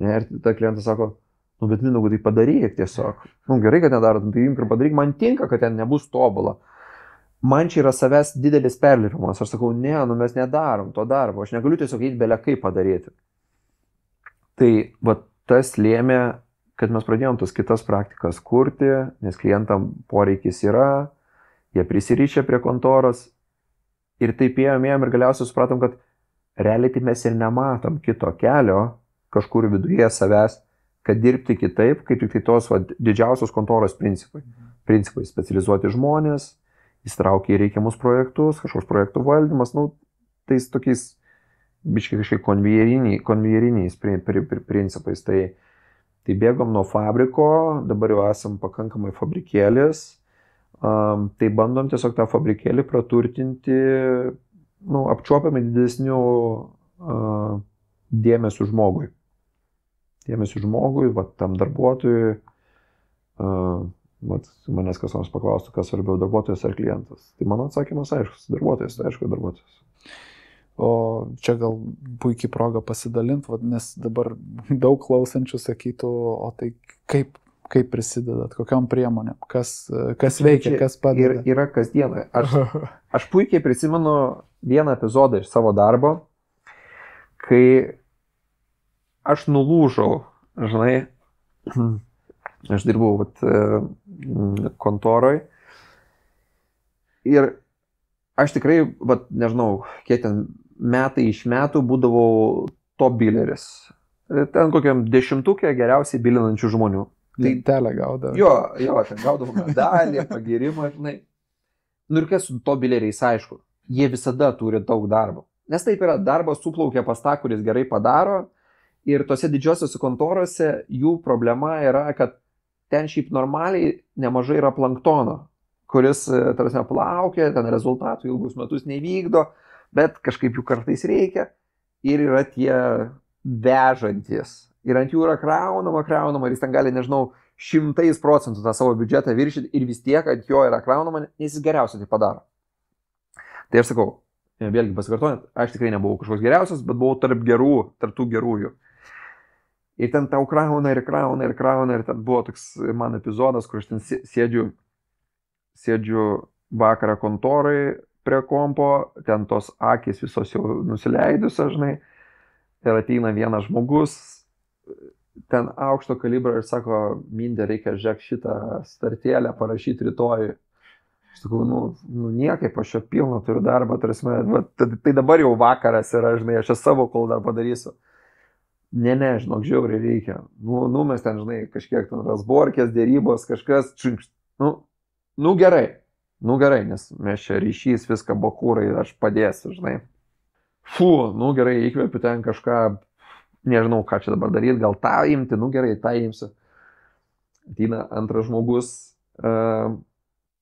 Ir ta klientas sako, Nu, bet Mindaugai, tai padaryk tiesiog. Nu, gerai, kad nedarot, tai imk ir padaryk. Man tinka, kad ten nebus tobula. Man čia yra savęs didelis perlipimas. Aš sakau, ne, nu mes nedarom to darbo. Aš negaliu tiesiog eiti belia kaip padaryti. Tai va, tas lėmė, kad mes pradėjom tas kitas praktikas kurti, nes klientam poreikis yra, jie prisirišė prie kontoros ir taip ėjom ir galiausiai supratom, kad realiai tai mes ir nematom kito kelio kažkur viduje savęs, kad dirbti kitaip, kaip tik tai tos didžiausios kontoros principai, specializuoti žmonės, įsitraukia į reikiamus projektus, kažkoks projektų valdymas, nu, tais tokiais biškai kažkiek konvejeriniais principais. Tai bėgom nuo fabriko, dabar jau esam pakankamai fabrikėlis, tai bandom tiesiog tą fabrikėlį praturtinti, nu, apčiuopiamai didesnių dėmesių žmogui. Dėmesių žmogui, va, tam darbuotojui, manęs kas nors paklaustų, kas svarbiau, darbuotojas ar klientas. Tai mano atsakymas aiškus, darbuotojas, tai aišku, darbuotojas. O čia gal puikiai proga pasidalinti, nes dabar daug klausančių sakytų, o tai kaip prisidedat, kokiom priemonėm, kas veikia, kas padeda. Yra kasdienai. Aš puikiai prisimenu vieną epizodą iš savo darbo, kai aš nulūžau, žinai, aš dirbau kontoroj ir aš tikrai, nežinau, kiek ten metai iš metų būdavau top bileris. Ten kokiam 10-ukė geriausiai bilinančių žmonių. Lentelę gaudavau. Jo, ten gaudavau medalį, pagirimą, žinai. Nu ir kas su top bileriais, aišku, jie visada turi daug darbo. Nes taip yra, darbas suplaukia pas tą, kuris gerai padaro. Ir tose didžiosiuose kontorose jų problema yra, kad ten šiaip normaliai nemažai yra planktono, kuris, tarsi, plaukia, ten rezultatų ilgus metus nevykdo, bet kažkaip jų kartais reikia. Ir yra tie vežantis. Ir ant jų yra kraunama, ir jis ten gali, nežinau, 100% tą savo biudžetą viršyti ir vis tiek ant jo yra kraunama, nes jis geriausiai tai padaro. Tai aš sakau, vėlgi pasikartojant, aš tikrai nebuvau kažkoks geriausias, bet buvau tarp tų gerųjų. Ir ten tau krauna ir ten buvo toks man epizodas, kur aš ten sėdžiu vakarą kontorai prie kompo, ten tos akys visos jau nusileidusios, žinai, ir ateina vienas žmogus, ten aukšto kalibro ir sako, Mindė, reikia žiūrėk šitą startėlę parašyti rytoj. Aš sakau, nu niekaip, aš čia pilną turiu darbą, tai dabar jau vakaras yra, žinai, aš savo kol dar padarysiu. Ne, žinok, žiauriai reikia. Nu, mes ten, žinai, kažkiek ten rasborkės, dėrybos, kažkas, nu gerai, nes mes čia ryšys, viską bakūrai, aš padėsiu, žinai. Nu gerai, įkvėpiu ten kažką, nežinau, ką čia dabar daryti, gal tą imti, nu gerai, tą imsiu. Ateina antras žmogus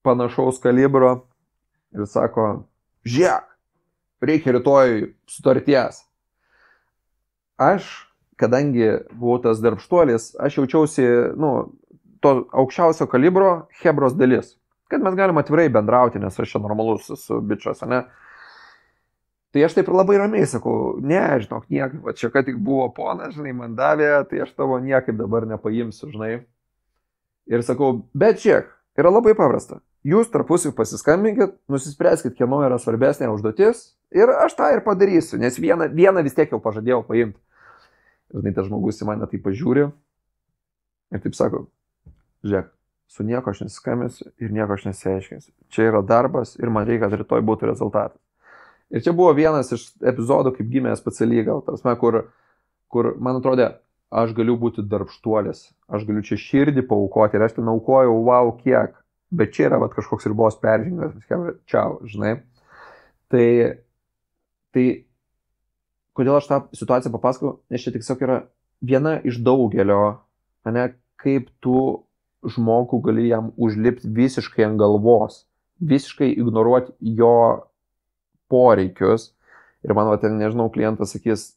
panašaus kalibro ir sako, žiūrėk, reikia rytoj sutarties. Aš, kadangi buvau tas darbštuolis, aš jaučiausi, to aukščiausio kalibro chebros dalis. Kad mes galim atvirai bendrauti, nes aš čia normalus su bičias, ne? Tai aš taip labai ramiai sakau, ne, žinok, niekaip, va čia ką tik buvo ponas, žinai, man davė, tai aš tavo niekaip dabar nepaimsiu, žinai. Ir sakau, bet žiūrėk, yra labai paprasta. Jūs tarpusavy pasiskambinkit, nusispręskit, kieno yra svarbesnė užduotis ir aš tą ir padarysiu, nes vieną vis tiek jau pažadėjau paimti. Ir tas žmogus į mane taip pažiūri ir taip sako, žiūrėk, su nieko aš nesiskambinsiu ir nieko aš nesiaiškinsiu. Čia yra darbas ir man reikia, kad rytoj būtų rezultatas. Ir čia buvo vienas iš epizodų, kaip gimė specialiai gal, kur man atrodė, aš galiu būti darbštuolis, aš galiu čia širdį paaukoti ir aš ten aukojau, wow, kiek. Bet čia yra kažkoks ribos peržengimas, čiau, žinai. Tai kodėl aš tą situaciją papasakau, nes čia tiesiog yra viena iš daugelio, kaip tu žmogų gali jam užlipti visiškai ant galvos, visiškai ignoruoti jo poreikius. Ir man, ten, nežinau, klientas sakys,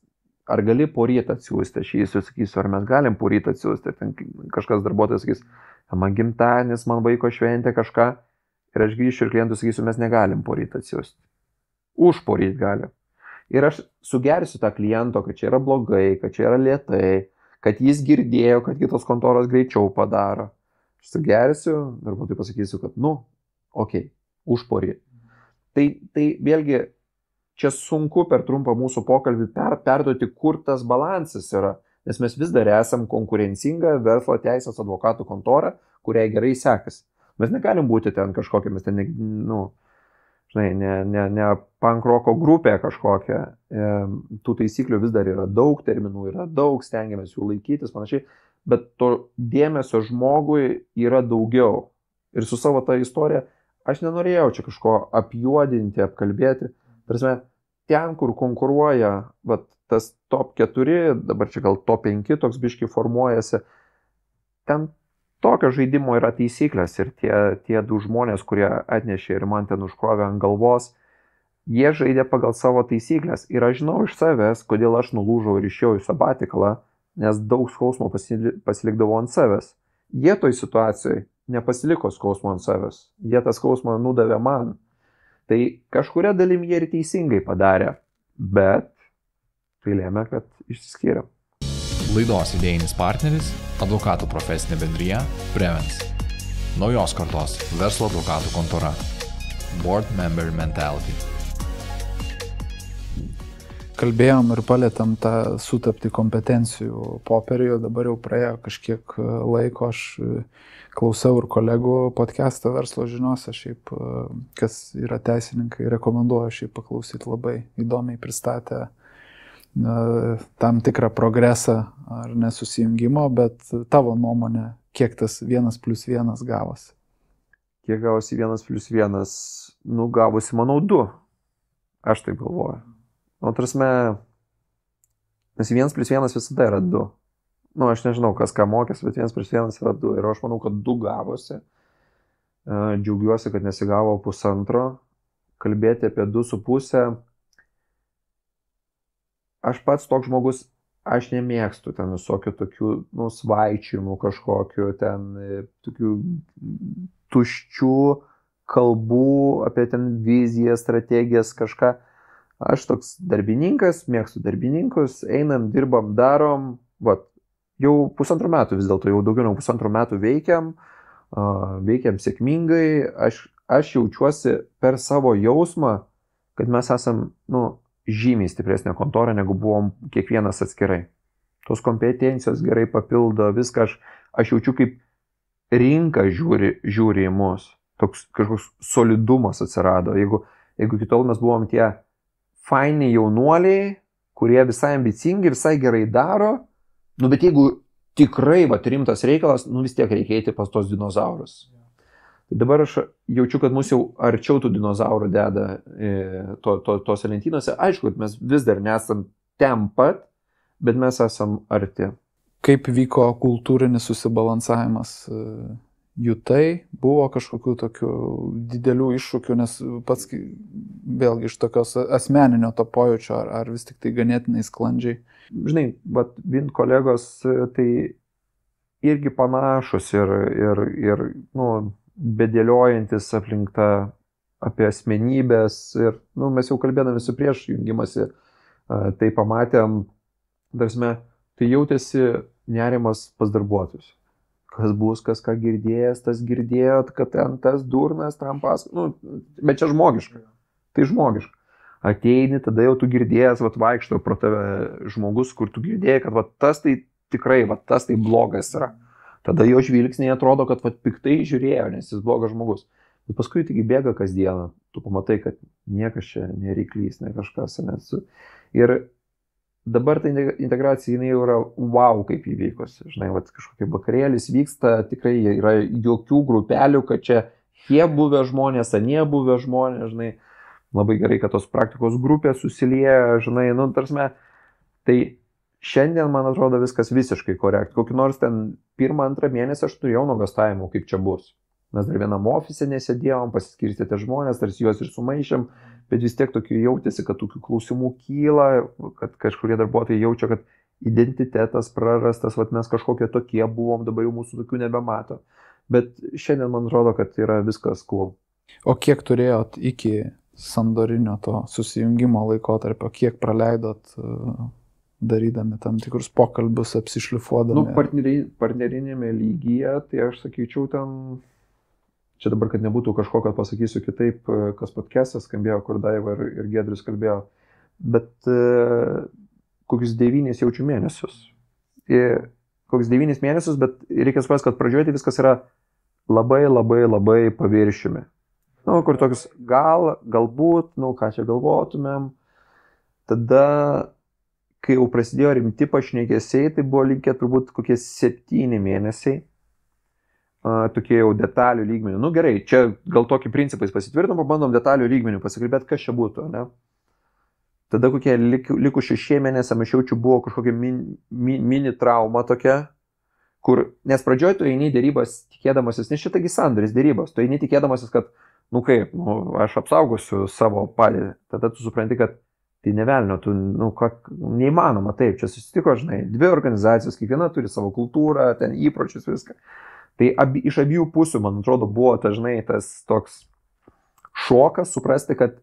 ar gali poryt atsiųsti, aš jį sakysiu, ar mes galim poryt atsiųsti. Ten kažkas darbuotojas sakys, man gimtadienis, man vaiko šventė kažką. Ir aš grįšiu ir klientų sakysiu, mes negalim poryt atsiųsti. Už poryt gali. Ir aš sugersiu tą kliento, kad čia yra blogai, kad čia yra lėtai, kad jis girdėjo, kad kitos kontoros greičiau padaro. Aš sugersiu, darbuotojui pasakysiu, kad, okei, užporį. Tai vėlgi, čia sunku per trumpą mūsų pokalbį perduoti, kur tas balansas yra, nes mes vis dar esam konkurencinga verslo teisės advokatų kontora, kuriai gerai sekasi. Mes negalim būti ten kažkokiamis, ne pankroko grupė kažkokia. Tų taisyklių vis dar yra daug, terminų yra daug, stengiamės jų laikytis, panašiai, bet to dėmesio žmogui yra daugiau. Ir su savo tą istoriją aš nenorėjau čia kažko apjuodinti, apkalbėti. Prasme, ten, kur konkuruoja tas top 4, dabar čia gal top 5 toks biški formuojasi, ten tokio žaidimo yra taisyklės ir tie du žmonės, kurie atnešė ir man ten užkrovė ant galvos, jie žaidė pagal savo taisyklės. Ir aš žinau iš savęs, kodėl aš nulūžau ir išėjau į sabatiklą, nes daug skausmo pasilikdavo ant savęs. Jie toj situacijai nepasiliko skausmo ant savęs. Jie tą skausmą nudavė man. Tai kažkuria dalim jie ir teisingai padarė, bet tai lėmė, kad išsiskyrė. Laidos idėjinis partneris – advokatų profesinė bendrija Prevens. Naujos kartos verslo advokatų kontora. Board Member Mentality. Kalbėjom ir palėtėm tą sutapti kompetencijų popierių, dabar jau praėjo kažkiek laiko, aš klausiau ir kolegų podcastą verslo žiniose, šiaip kas yra teisininkai, rekomenduoju šiaip paklausyti, labai įdomiai pristatę tam tikrą progresą ar nesusijungimo, bet tavo nuomonė, kiek tas 1+1 gavosi? Kiek gavosi 1+1? Gavosi, manau, 2. Aš taip galvoju. Nes 1+1 visada yra 2. Aš nežinau, kas ką mokės, bet 1+1 yra 2. Ir aš manau, kad 2 gavosi. Džiaugiuosi, kad nesigavo 1,5. Kalbėti apie 2,5. Aš pats toks žmogus, aš nemėgstu ten visokių tokių, svaičių, kažkokių ten tokių tuščių kalbų apie ten viziją, strategijas, kažką. Aš toks darbininkas, mėgstu darbininkus, einam, dirbam, darom, jau 1,5 metų vis dėlto, jau daugiau negu 1,5 metų veikiam sėkmingai, aš jaučiuosi per savo jausmą, kad mes esam, žymiai stipresnė kontora, negu buvom kiekvienas atskirai. Tos kompetencijos gerai papildo viską, aš jaučiu, kaip rinka žiūri į mus. Toks kažkoks solidumas atsirado. Jeigu iki tol mes buvom tie faini jaunuoliai, kurie visai ambicingi, visai gerai daro, bet jeigu tikrai rimtas reikalas, vis tiek reikia eiti pas tos dinozaurus. Tai dabar aš jaučiu, kad mus jau arčiau tų dinozaurų deda tose lentynose. Aišku, kad mes vis dar nesam ten pat, bet mes esam arti. Kaip vyko kultūrinis susibalansavimas? Jutai, buvo kažkokių tokių didelių iššūkių, nes pats vėlgi iš tokios asmeninio to pojūčio, ar vis tik tai ganėtinai sklandžiai? Žinai, Vint kolegos tai irgi panašus ir bedėliojantis aplinkta apie asmenybės ir, mes jau kalbėdami su prieš jungimasi, tai pamatėm, tai jautėsi nerimas pas darbuotojus. Kas bus, kas ką girdėjęs, tas girdėjot, kad ten tas durnas, tam bet čia žmogiška. Tai žmogiška. Ateini, tada jau tu girdėjęs, vaikšto pro tave žmogus, kur tu girdėjai, kad tas tai tikrai, tas tai blogas yra. Tada jo žvilgsniai atrodo, kad piktai žiūrėjo, nes jis blogas žmogus. Bet paskui tik bėga kasdieną. Tu pamatai, kad niekas čia nereiklys, ne kažkas. Ir dabar ta integracija, jinai jau yra wow kaip įvykusi. Žinai, kažkokie vakarėlis vyksta, tikrai yra jokių grupelių, kad čia tie buvę žmonės, anie buvę žmonės, žinai. Labai gerai, kad tos praktikos grupės susilieja, žinai, tai šiandien, man atrodo, viskas visiškai korekti. Kokį nors ten 1-2 mėnesį aš turėjau nuogastavimų, kaip čia bus. Mes dar vienam ofise nesėdėjom, pasiskirstėte žmonės, tarsi juos ir sumaišėm, bet vis tiek tokių jautėsi, kad tokių klausimų kyla, kad kažkurie darbuotojai jaučia, kad identitetas prarastas, mes kažkokie tokie buvom, dabar jau mūsų tokių nebemato. Bet šiandien, man atrodo, kad yra viskas cool. O kiek turėjot iki sandorinio to susijungimo laikotarpio, kiek praleidot darydami tam tikrus pokalbius, apsišlifuodami. Nu, partnerinėme lygyje, tai aš sakyčiau ten, čia dabar, kad nebūtų kažko, kad pasakysiu kitaip, kas podcastas skambėjo, kur Daiva ir Giedrius kalbėjo, bet kokius 9 jaučiu mėnesius. Kokius 9 mėnesius, bet reikia suprasti, kad pradžioje tai viskas yra labai paviršiumi. Nu, kur tokius galbūt, nu, ką čia galvotumėm. Tada, kai jau prasidėjo rimti pašnekesiai, tai buvo likę turbūt kokie 7 mėnesiai. Tokie jau detalių lygmenių. Nu gerai, čia gal tokį principais pasitvirtinam, pabandom detalių lygmenių pasikalbėti, kas čia būtų, ne? Tada kokie likus 6 mėnesiam aš jaučiu buvo kažkokia mini trauma tokia, kur, nes pradžioj tu eini dėrybas tikėdamasis, nes šitagi sandoris dėrybos, tu eini tikėdamasis, kad, nu kaip, nu, aš apsaugosiu savo padėtį, tada tu supranti, kad tai nevelnio, tu, nu, neįmanoma taip, čia susitiko, žinai, 2 organizacijos, kiekviena turi savo kultūrą, ten įpročius, viską. Tai iš abiejų pusių, man atrodo, buvo dažnai tas toks šokas suprasti, kad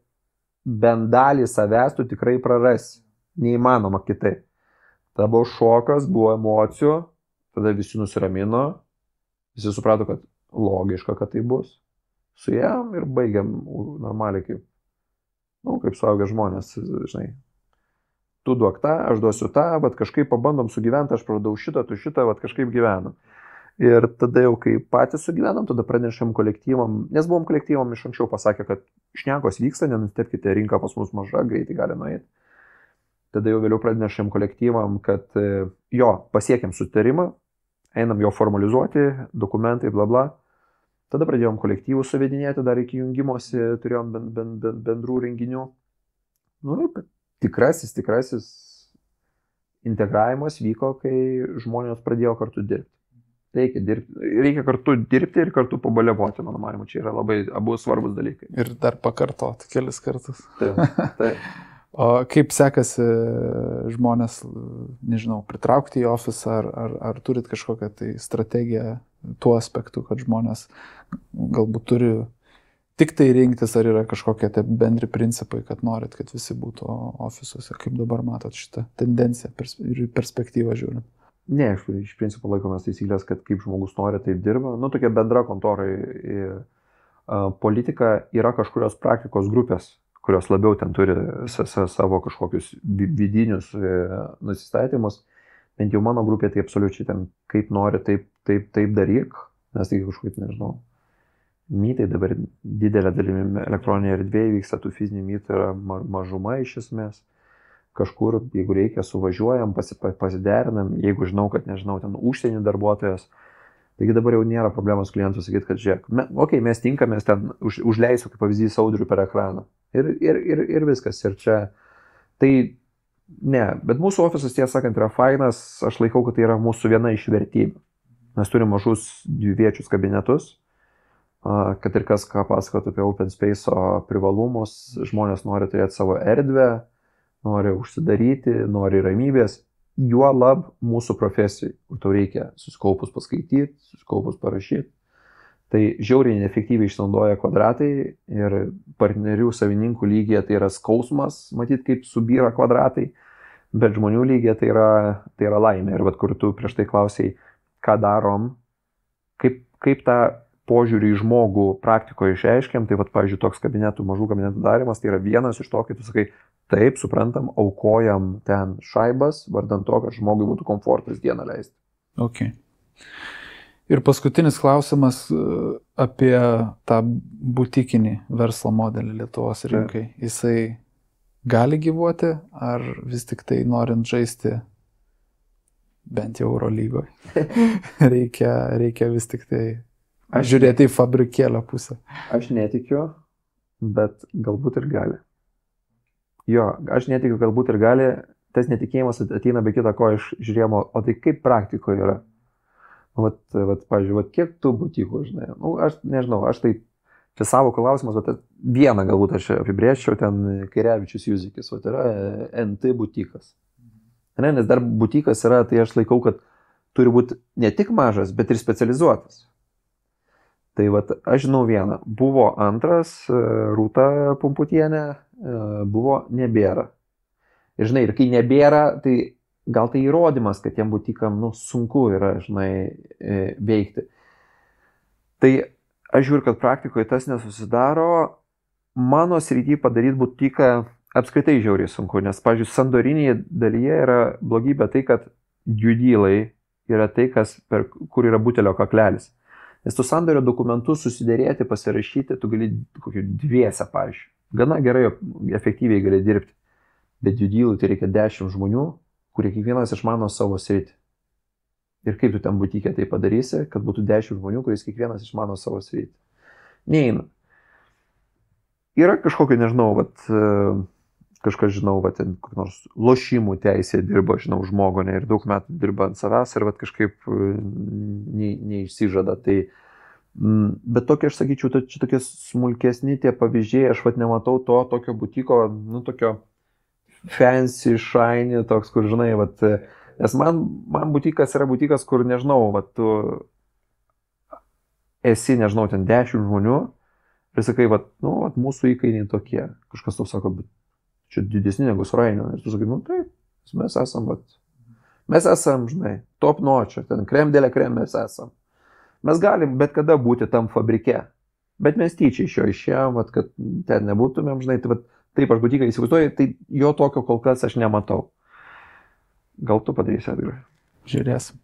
bent dalį savęs tu tikrai prarasi, neįmanoma kitaip. Tada buvo šokas, buvo emocijų, tada visi nusiramino, visi suprato, kad logiška, kad tai bus. Suėjom ir baigiam normaliai kaip suaugę žmonės, žinai. Tu duok tą, aš duosiu tą, bet kažkaip pabandom sugyventi, aš pradau šitą, tu šitą, bet kažkaip gyvenam. Ir tada jau, kai patys sugyvenam, tada pranešėm kolektyvam, nes buvom kolektyvam iš anksčiau pasakę, kad šnekos vyksta, nenustebkite, rinka pas mus maža, greitai gali nueiti. Tada jau vėliau pranešėm kolektyvam, kad jo, pasiekėm sutarimą, einam jo formalizuoti, dokumentai, bla bla. Tada pradėjom kolektyvų suvedinėti, dar iki jungimosi turėjom bendrų renginių. Nu, tikrasis integravimas vyko, kai žmonės pradėjo kartu dirbti. Reikia kartu dirbti ir kartu pabaliavoti, mano manimu, čia yra labai abu svarbus dalykai. Ir dar pakartoti kelis kartus. Taip. O kaip sekasi žmonės, nežinau, pritraukti į ofisą, ar turit kažkokią tai strategiją tuo aspektu, kad žmonės galbūt turi tik tai rinktis, ar yra kažkokie tai bendri principai, kad norit, kad visi būtų ofisuose, kaip dabar matot šitą tendenciją ir perspektyvą žiūrint? Ne, iš principo laikomės taisyklės, kad kaip žmogus nori, taip dirba. Nu, tokia bendra kontorai. Politika yra kažkurios praktikos grupės, kurios labiau ten turi savo kažkokius vidinius nusistatymus. Bent jau mano grupė tai absoliučiai ten kaip nori, taip daryk. Nes tai kažkaip, nežinau, mytai dabar didelė dalimi elektroninėje erdvėje vyksta, tų fizinių mytų yra mažuma iš esmės. Kažkur, jeigu reikia, suvažiuojam, pasiderinam, jeigu žinau, kad nežinau, ten užsienio darbuotojas. Taigi dabar jau nėra problemos klientų sakyti, kad žiūrėk, mes tinkamės ten, užleisiu kaip pavyzdys Audrių per ekraną. Ir viskas. Ir čia, tai ne, bet mūsų ofisas, tiesą sakant, yra fainas, aš laikau, kad tai yra mūsų viena iš vertybių. Mes turime mažus dviviečius kabinetus, kad ir kas ką pasakotų apie open space privalumus, žmonės nori turėti savo erdvę, nori užsidaryti, nori ramybės, juolab mūsų profesijai, kur tau reikia susikaupus paskaityti, susikaupus parašyti. Tai žiauriai neefektyviai išnaudoja kvadratai ir partnerių savininkų lygyje tai yra skausmas, matyt, kaip subyra kvadratai, bet žmonių lygyje tai yra laimė. Ir vat, kur tu prieš tai klausei, ką darom, kaip tą požiūrį į žmogų praktikoje išreiškiam, tai vat, pavyzdžiui, toks mažų kabinetų darimas, tai yra vienas iš to, kai tu sakai, taip, suprantam, aukojam ten šaibas, vardant to, kad žmogui būtų komfortas dieną leisti. Ok. Ir paskutinis klausimas apie tą butikinį verslo modelį Lietuvos rinkai. Jisai gali gyvuoti, ar vis tik tai norint žaisti bent jau Eurolygoje? reikia vis tik tai žiūrėti į fabrikėlio pusę. Aš netikiu, bet galbūt ir gali. Jo, aš netikiu, galbūt ir gali, tas netikėjimas ateina be kita ko iš žiūrėjimo, o tai kaip praktikoje yra. Vat, pavyzdžiui, kiek tu butikų, žinai, nu, aš nežinau, aš tai, čia savo klausimas, bet vieną galbūt aš apibrėžčiau, ten Kairevičius Juzikis, vat yra NT butikas. Ne, nes dar butikas yra, tai aš laikau, kad turi būti ne tik mažas, bet ir specializuotas. Tai vat, aš žinau vieną, buvo antras, Rūta Pumputienė, buvo nebėra. Ir žinai, ir kai nebėra, tai gal tai įrodymas, kad tiem butikam, sunku yra, veikti. Tai aš žiūriu, kad praktikoje tas nesusidaro. Mano srity padaryti butiką apskritai žiauriai sunku, nes, pavyzdžiui, sandorinėje dalyje yra blogybė tai, kad due yra tai, kur yra butelio kaklelis. Nes tu sandorio dokumentus susidėrėti, pasirašyti, tu gali kokiu 2, pavyzdžiui. Gana gerai, efektyviai gali dirbti. Bet due tai reikia 10 žmonių, kurie kiekvienas išmano savo sritį. Ir kaip tu ten butikė tai padarysi, kad būtų 10 žmonių, kuris kiekvienas išmano savo sritį. Neina. Yra kažkokio, nežinau, kažkas žinau, ten kur nors lošimų teisė dirba, žinau, žmogo, ir daug metų dirba ant savęs ir kažkaip neišsižada. Tai, bet tokie, aš sakyčiau, čia tokie smulkesni tie pavyzdžiai, aš nematau to tokio butiko, tokio fancy, shiny, toks, kur, žinai, nes man butikas yra butikas, kur, nežinau, tu esi, nežinau, ten 10 žmonių ir sakai, mūsų įkainiai tokie. Kažkas tau sako, bet čia didesni negu Surainio. Ir tu sakai, taip, mes esam, žinai, top notch, ten krem dėlė krem mes esam. Mes galim bet kada būti tam fabrike, bet mes tyčia iš jo išėjom, kad ten nebūtumėm, žinai, taip aš butiką įsivaizduoju, tai jo tokio kol kas aš nematau. Gal tu padarysi, Edgarai? Žiūrėsim.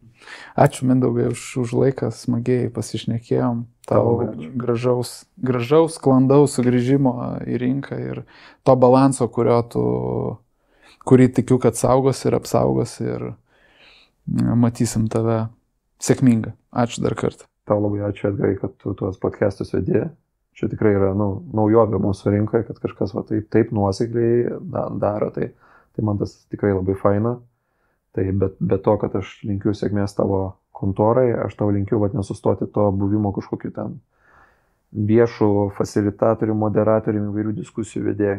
Ačiū, Mindaugai, už laiką, smagiai pasišnekėjom. Tau gražaus, sklandaus sugrįžimo į rinką ir to balanso, kurį tikiu, kad saugos ir apsaugos ir matysim tave sėkmingą. Ačiū dar kartą. Tau labai ačiū, Edgarai, kad tu tuos podcastus vedė. Čia tikrai yra naujovė mūsų rinkoje, kad kažkas taip nuosekliai daro, tai man tas tikrai labai faina. Tai be to, kad aš linkiu sėkmės tavo kontorai, aš tau linkiu nesustoti to buvimo kažkokiu ten viešų facilitatorių, moderatorių, įvairių diskusijų vedėjai.